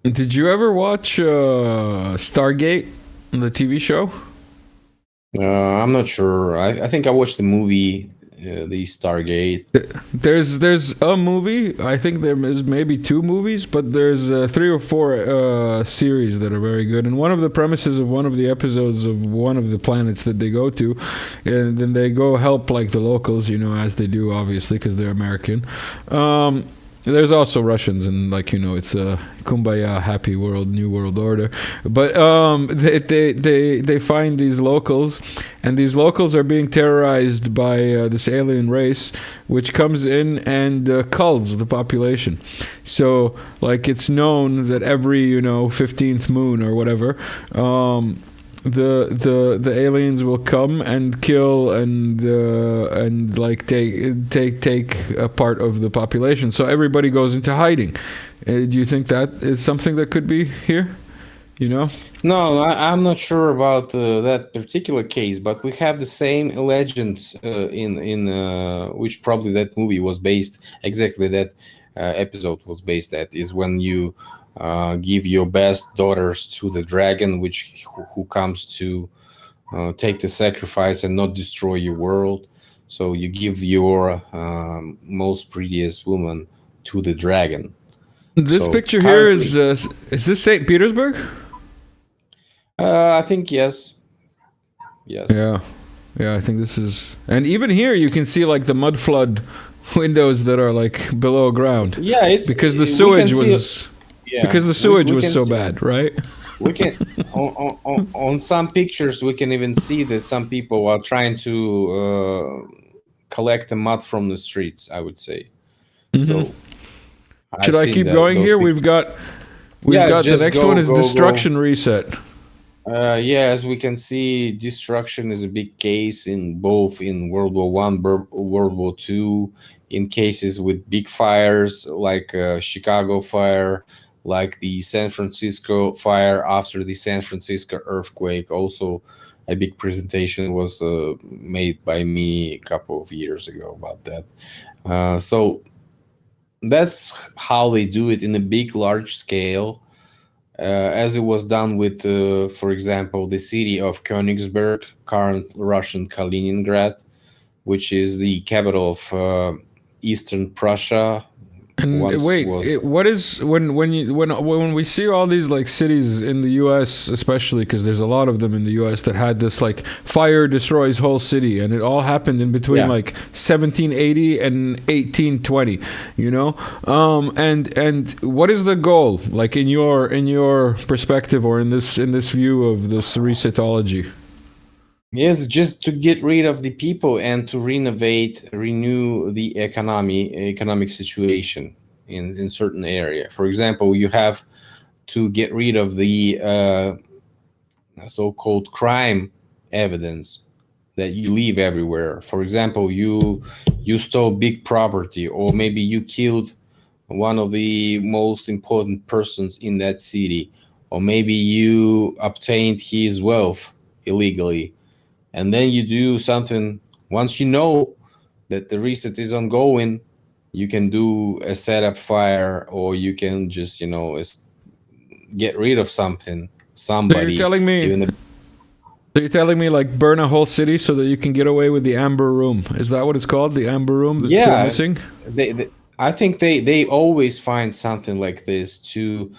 Did you ever watch Stargate, the TV show? I'm not sure. I think I watched the movie, the Stargate. There's a movie. I think there is maybe two movies, but there's 3 or 4 series that are very good. And one of the premises of one of the episodes of one of the planets that they go to, and then they go help like the locals, as they do, obviously, because they're American. There's also Russians, and it's a kumbaya, happy world, new world order. But they find these locals, and these locals are being terrorized by this alien race, which comes in and culls the population. So it's known that every 15th moon or whatever, the aliens will come and kill and like take a part of the population. So everybody goes into hiding. Do you think that is something that could be here? You know? No, I'm not sure about that particular case, but we have the same legends in which probably that movie was based. Exactly that episode was based at is when you give your best daughters to the dragon, which who comes to take the sacrifice and not destroy your world. So you give your most prettiest woman to the dragon. This So picture here currently, is this St. Petersburg? I think yes, yes. Yeah. Yeah, I think this is, and even here you can see like the mud flood windows that are like below ground Yeah, it's because the we can sewage see. was Yeah, because the sewage we was can so see. bad, right? We can on some pictures we can even see that some people are trying to collect the mud from the streets. I would say Hmm. so. Should I've I seen keep that going those here? pictures. We've Yeah, got the just next one go, is go, go. destruction reset. Yeah, as we can see, destruction is a big case in both in World War I, World War II, in cases with big fires like Chicago fire, like the San Francisco fire after the San Francisco earthquake. Also, a big presentation was made by me a couple of years ago about that. So that's how they do it in a big, large scale, as it was done with, for example, the city of Königsberg, current Russian Kaliningrad, which is the capital of Eastern Prussia. And Once wait, was what is when we see all these like cities in the U.S. especially because there's a lot of them in the U.S. that had this like fire destroys whole city, and it all happened in between yeah. like 1780 and 1820, you know. And what is the goal, like in your perspective or in this view of this resetology? Yes, just to get rid of the people and to renovate, renew the economic situation in certain area. For example, you have to get rid of the so-called crime evidence that you leave everywhere. For example, you stole big property, or maybe you killed one of the most important persons in that city, or maybe you obtained his wealth illegally, and then you do something. Once you know that the reset is ongoing, you can do a setup fire, or you can just get rid of something, So you're somebody, telling me even. so you're telling me like burn a whole city so that you can get away with the amber room? Is that what it's called? The amber room that's still Yeah, missing? they I think they always find something like this to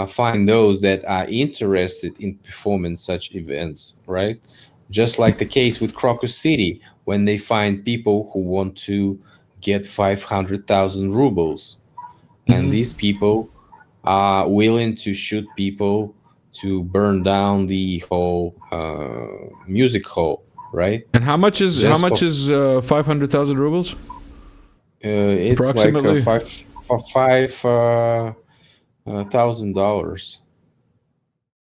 find those that are interested in performing such events, right? Just like the case with Crocus City, when they find people who want to get 500,000 rubles, and Hmm. these people are willing to shoot people to burn down the whole music hall, right? And how Just for much is 500,000 rubles it's like approximately? five $1,000.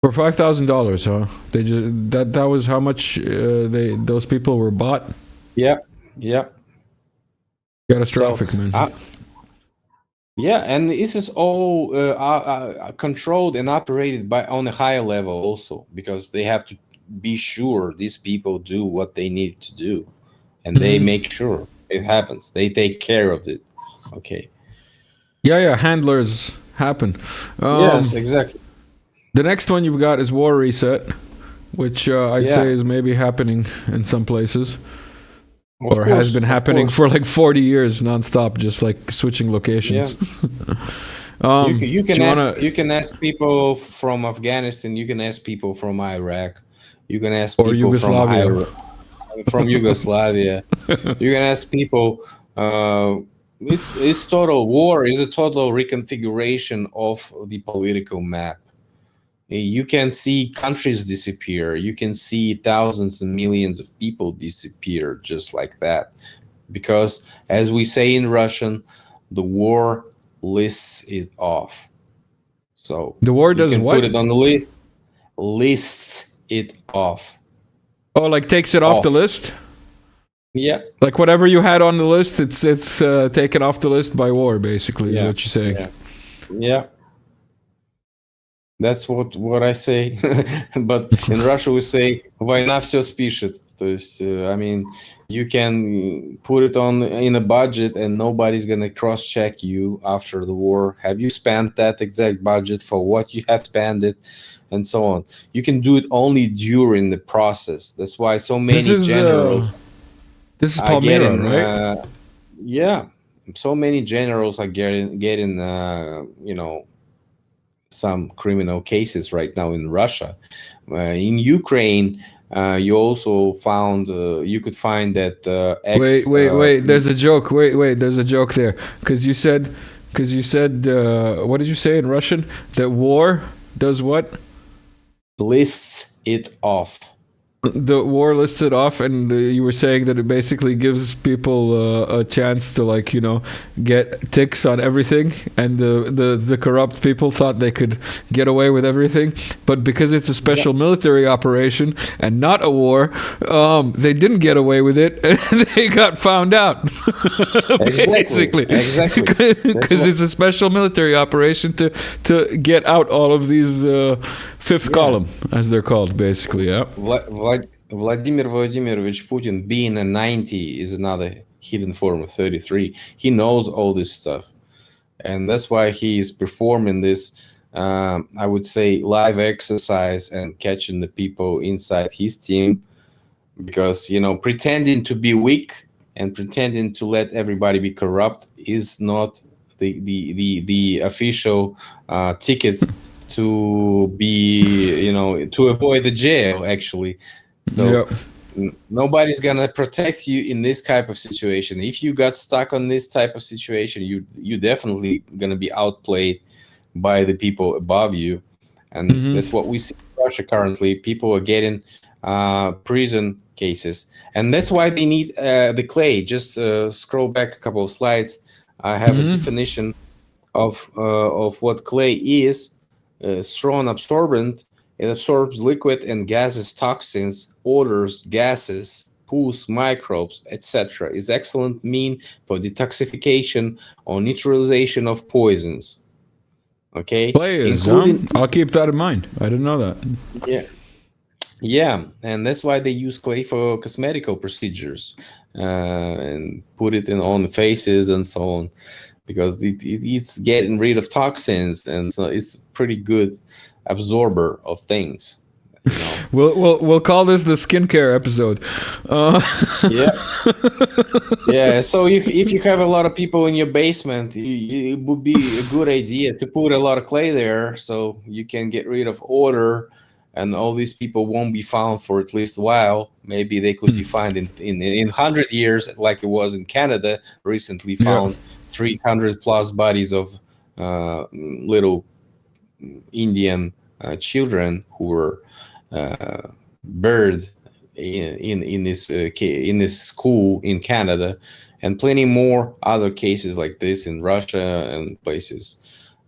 For $5,000, huh? They just that was how much they those people were bought. Yep, yep. So, Catastrophic, man. uh, yeah, and this is all controlled and operated by on a higher level also, because they have to be sure these people do what they need to do, and they Hmm. make sure it happens. They take care of it. Okay. Yeah, yeah. Handlers happen. Um, Yes, exactly. the next one you've got is war reset, which I'd say Yeah, is maybe happening in some places, of or has course, been of happening course. for like 40 years nonstop, just like switching Yeah. locations. You Do can you ask wanna people from Afghanistan. You can ask people from Iraq. You can ask or people from Yugoslavia? from Yugoslavia. You can ask people. Uh, it's total war is a total reconfiguration of the political map. You can see countries disappear. You can see thousands and millions of people disappear just like that. Because, as we say in Russian, the war lists it off. So The war you does can put what? it on the list, lists it off. Oh, like takes it off the list? Yeah. Like whatever you had on the list, it's taken off the list by war, basically, is what you're saying. Yeah. That's what I say. But in Russia we say "Война все спишет." То есть, I mean, you can put it on in a budget and nobody's gonna cross-check you after the war. Have you spent that exact budget for what you have spent it, and so on. You can do it only during the process. That's why so many generals. This is Palmyra, right? Yeah, so many generals are getting some criminal cases right now in Russia. In Ukraine, you also found you could find that wait. There's a joke. Wait. There's a joke there because you said what did you say in Russian? That war does what? Lists it off. The war lists it off, and you were saying that it basically gives people a chance to, like, get ticks on everything, and the corrupt people thought they could get away with everything, but because it's a special military operation and not a war, they didn't get away with it, and they got found out. Basically, because it's a special military operation to get out all of these fifth column, as they're called, basically. Yeah. Vladimir Vladimirovich Putin, being a 90, is another hidden form of 33. He knows all this stuff, and that's why he is performing this, I would say, live exercise and catching the people inside his team, because pretending to be weak and pretending to let everybody be corrupt is not the official ticket to be, to avoid the jail, actually. So nobody's gonna protect you in this type of situation. If you got stuck on this type of situation, you definitely gonna be outplayed by the people above you, and that's what we see in Russia currently. People are getting prison cases, and that's why they need the clay. Just scroll back a couple of slides. I have a definition of what clay is. Strong absorbent. It absorbs liquid and gases, toxins, odors, gases, pus, microbes, etc. Is excellent mean for detoxification or neutralization of poisons. Okay, clay is, I'll keep that in mind. I didn't know that. Yeah, and that's why they use clay for cosmetical procedures and put it on faces and so on, because it's getting rid of toxins, and so it's pretty good absorber of things. We'll call this the skincare episode. Yeah. So if you have a lot of people in your basement, it would be a good idea to put a lot of clay there, so you can get rid of odor, and all these people won't be found for at least a while. Maybe they could be found in 100 years, like it was in Canada recently. Found 300 plus bodies of little Indian children who were buried in this school in Canada, and plenty more other cases like this in Russia and places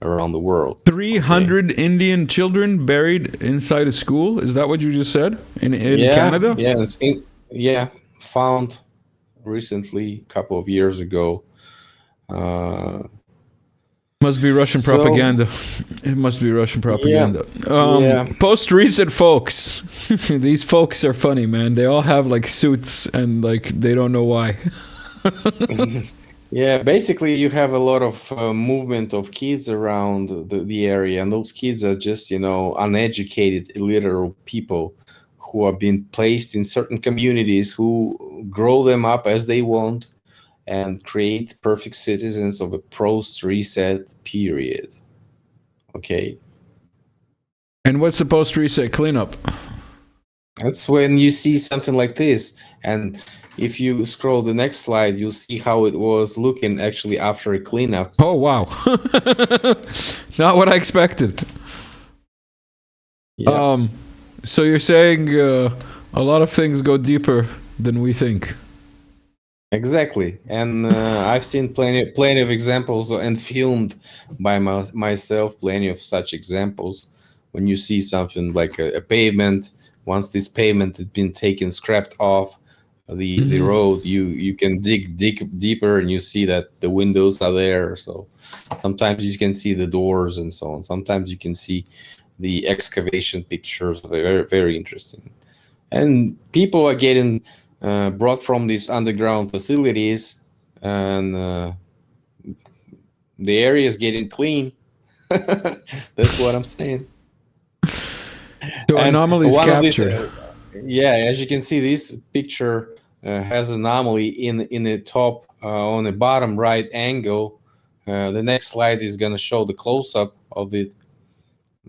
around the world. 300 Indian children buried inside a school? Is that what you just said? In Canada? Yeah, found recently, a couple of years ago. Must be Russian propaganda. It must be Russian propaganda. Post-recent folks. These folks are funny, man. They all have like suits and like they don't know why. Yeah, basically you have a lot of movement of kids around the area, and those kids are just, uneducated, illiterate people who are being placed in certain communities who grow them up as they want and create perfect citizens of a post-reset period. Okay. And what's the post-reset cleanup? That's when you see something like this, and if you scroll the next slide, you'll see how it was looking actually after a cleanup. Oh, wow. Not what I expected. Yeah. So you're saying a lot of things go deeper than we think. Exactly. And I've seen plenty of examples and filmed by myself plenty of such examples. When you see something like a pavement once this pavement has been scrapped off the road, you can dig deeper, and you see that the windows are there. So sometimes you can see the doors and so on. Sometimes you can see the excavation pictures. Very, very interesting. And people are getting brought from these underground facilities, and the area is getting clean. That's what I'm saying. So And anomalies one of these, captured. yeah, as you can see, this picture has anomaly in the top, on the bottom right angle. The next slide is going to show the close-up of it.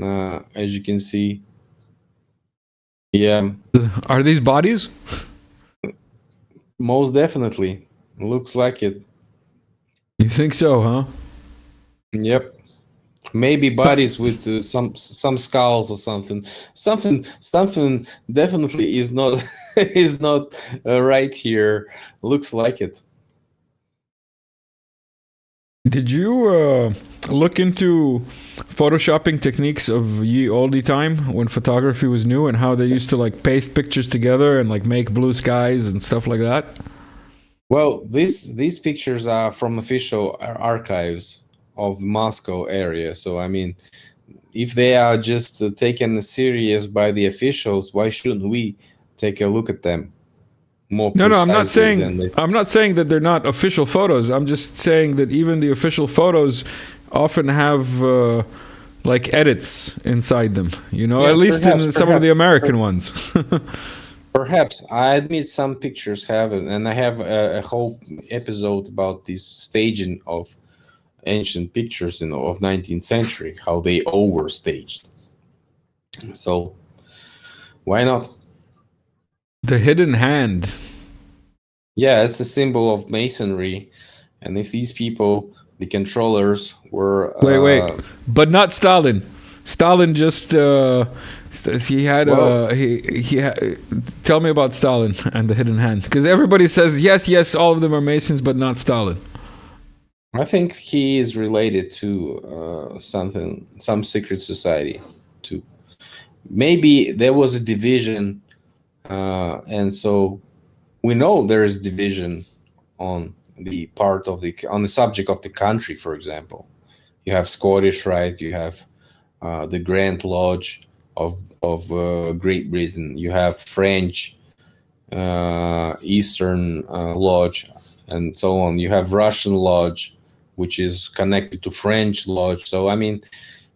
As you can see, yeah, Are these bodies? most definitely looks like it. You think so, huh? Yep. Maybe bodies with some skulls or something. Something definitely is not is not right here. Looks like it. Did you look into photoshopping techniques of ye olde time when photography was new, and how they used to like paste pictures together and like make blue skies and stuff like that? Well, these pictures are from official archives of Moscow area. So I mean, if they are just taken serious by the officials, why shouldn't we take a look at them more No, I'm not precisely saying than they? I'm not saying that they're not official photos. I'm just saying that even the official photos often have like edits inside them. You know, Yeah, at least in some of the American per- ones. perhaps. I admit some pictures have it, and I have a whole episode about this staging of ancient pictures of 19th century, how they overstaged. So why not? The hidden hand. Yeah, it's a symbol of masonry, and if these people, the controllers, were Wait, but not Stalin. Stalin just he had well, tell me about Stalin and the hidden hand, because everybody says yes, all of them are Masons, but not Stalin. I think he is related to some secret society too. Maybe there was a division, and so we know there is division on the part of the subject of the country. For example, you have Scottish Rite, you have the Grand Lodge of Great Britain, you have French Eastern Lodge, and so on. You have Russian Lodge, which is connected to French Lodge. So I mean,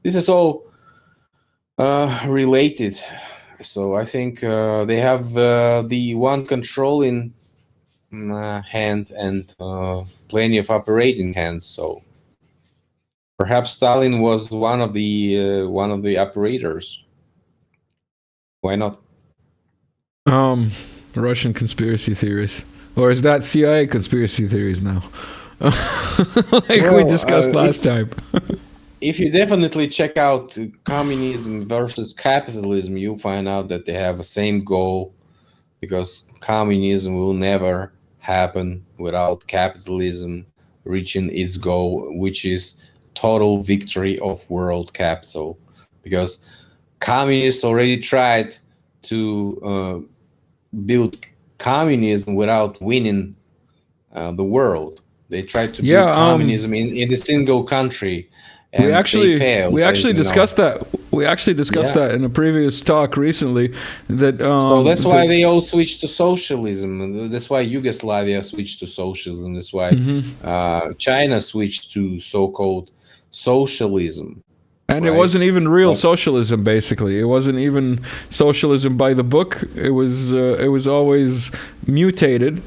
this is all related. So I think they have the one controlling hand and plenty of operating hands. So perhaps Stalin was one of the operators. Why not? Um, Russian conspiracy theories, or is that CIA conspiracy theories now? Like we discussed last time. If you definitely check out communism versus capitalism, you find out that they have the same goal, because communism will never happen without capitalism reaching its goal, which is total victory of world capital. Because communists already tried to build communism without winning the world. They tried to build Yeah, communism in a single country, we and they actually failed, we as actually you know. discussed that. We actually discussed Yeah. that in a previous talk recently. That So that's why that they all switched to socialism. That's why Yugoslavia switched to socialism. That's why China switched to so-called socialism, and it right? wasn't even real But socialism. Basically, it wasn't even socialism by the book. It was always mutated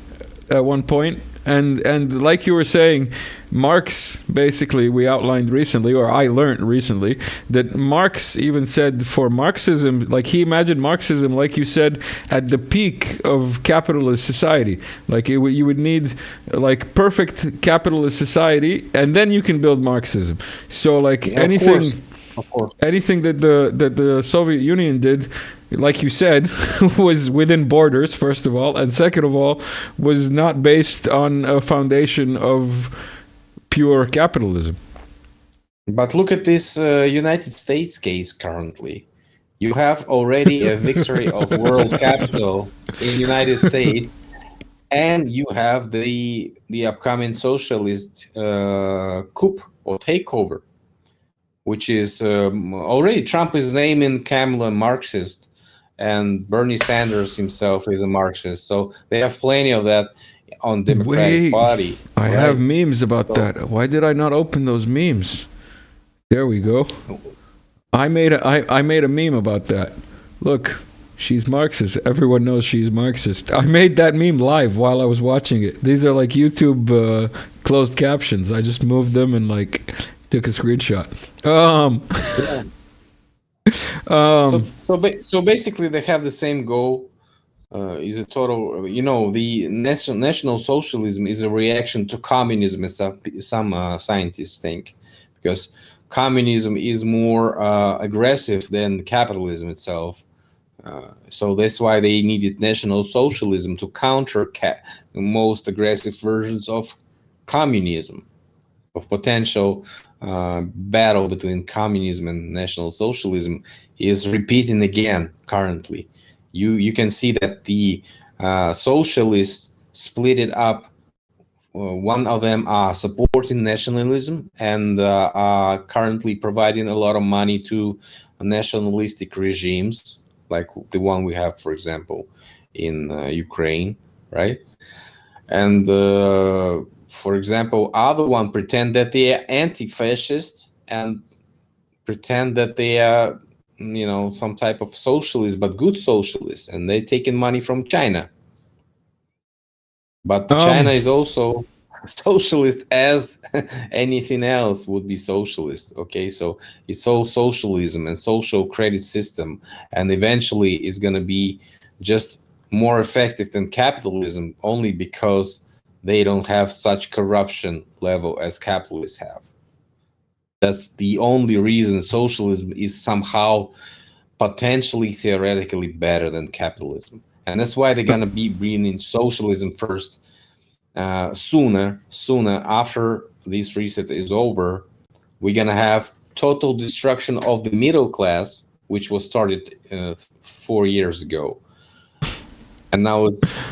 at one point. And like you were saying, Marx, basically, we outlined recently, or I learned recently, that Marx even said for Marxism, like he imagined Marxism, like you said, at the peak of capitalist society. Like you would need like perfect capitalist society, and then you can build Marxism. So like yeah, of course. anything that the Soviet Union did, like you said, was within borders, first of all, and second of all, was not based on a foundation of pure capitalism. But look at this United States case currently. You have already a victory of world capital in United States, and you have the upcoming socialist coup or takeover, which is already Trump is naming Kamala Marxist, and Bernie Sanders himself is a Marxist. So they have plenty of that on Democratic Wait, Party, I have right? memes about So that. Why did I not open those memes? There we go. I made a meme about that. Look, she's Marxist. Everyone knows she's Marxist. I made that meme live while I was watching it. These are like YouTube closed captions. I just moved them and like took a screenshot. yeah. Um, So basically, they have the same goal. Is a total, the national socialism is a reaction to communism, as some scientists think, because communism is more aggressive than capitalism itself. So that's why they needed national socialism to counter the most aggressive versions of communism, of potential battle between communism and national socialism is repeating again currently. You can see that the socialists split it up. One of them are supporting nationalism and are currently providing a lot of money to nationalistic regimes, like the one we have, for example, in Ukraine, right? And for example, other one pretend that they are anti-fascist and pretend that they are, some type of socialist, but good socialist, and they taking money from China. But um, China is also socialist as anything else would be socialist. Okay, so it's all socialism and social credit system, and eventually it's going to be just more effective than capitalism, only because they don't have such corruption level as capitalists have. That's the only reason socialism is somehow potentially theoretically better than capitalism, and that's why they're going to be bringing socialism first. Sooner after this reset is over, we're gonna have total destruction of the middle class, which was started 4 years ago, and now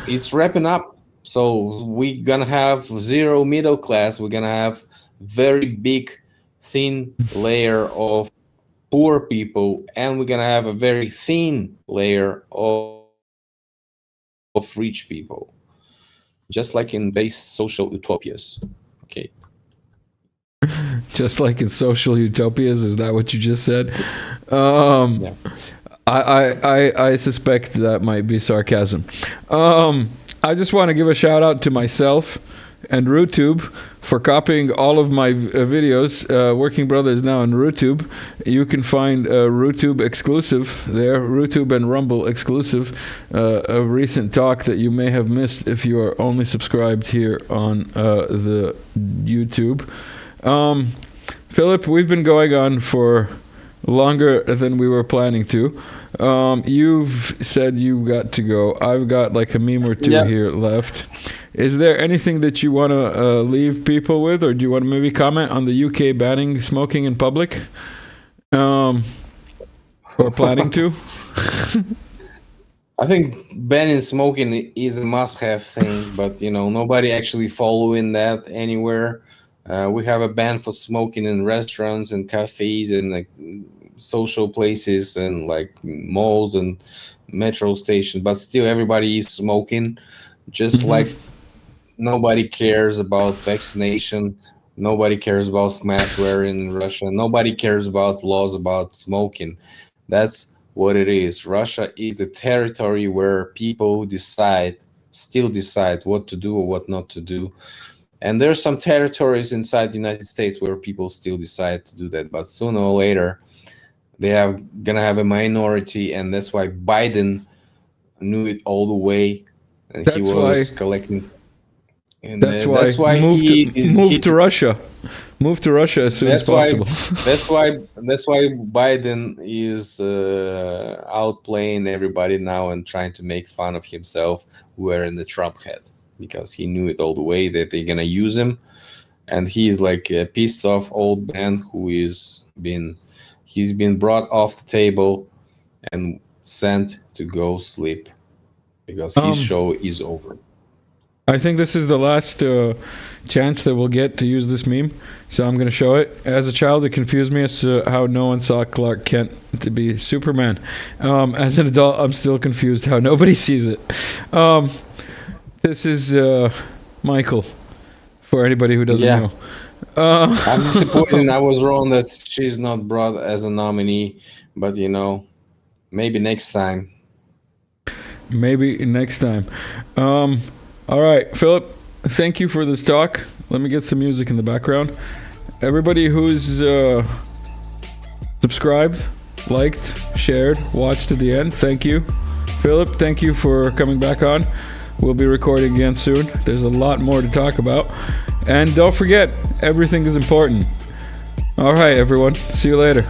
it's wrapping up. So we're gonna have zero middle class. We're gonna have very big, thin layer of poor people, and we're gonna have a very thin layer of rich people, just like in base social utopias. Okay. just like in social utopias, is that what you just said? Um, Yeah. I suspect that might be sarcasm. I just want to give a shout out to myself and RooTube for copying all of my videos. Working Brother is now on RooTube. You can find RooTube exclusive there, RooTube and Rumble exclusive, a recent talk that you may have missed if you are only subscribed here on the YouTube. Philip, we've been going on for longer than we were planning to. You've said you got to go. I've got like a meme or two Yeah. here left. Is there anything that you want to leave people with, or do you want to maybe comment on the UK banning smoking in public? Or planning to? I think banning smoking is a must-have thing, but nobody actually following that anywhere. We have a ban for smoking in restaurants and cafes and like social places and like malls and metro stations, but still everybody is smoking. Just Hmm. like nobody cares about vaccination, nobody cares about mask wearing in Russia, nobody cares about laws about smoking. That's what it is. Russia is a territory where people still decide what to do or what not to do. And there's some territories inside the United States where people still decide to do that, but sooner or later they have gonna have a minority, and that's why Biden knew it all the way, and he That's why. was collecting, and That's why that's why move to Russia. Move to Russia as soon as that's why possible. that's why Biden is outplaying everybody now and trying to make fun of himself wearing the Trump hat, because he knew it all the way that they're gonna use him, and he's like a pissed off old man who is been he's been brought off the table, and sent to go sleep because his Um, show is over. I think this is the last chance that we'll get to use this meme, so I'm going to show it. As a child, it confused me as to how no one saw Clark Kent to be Superman. As an adult, I'm still confused how nobody sees it. This is Michael, for anybody who doesn't Yeah, know. Uh, I'm disappointed. I was wrong that she's not brought as a nominee, but maybe next time. Maybe next time. Um, all right, Philip, thank you for this talk. Let me get some music in the background. Everybody who's subscribed, liked, shared, watched to the end, thank you. Philip, thank you for coming back on. We'll be recording again soon. There's a lot more to talk about. And don't forget, everything is important. All right, everyone. See you later.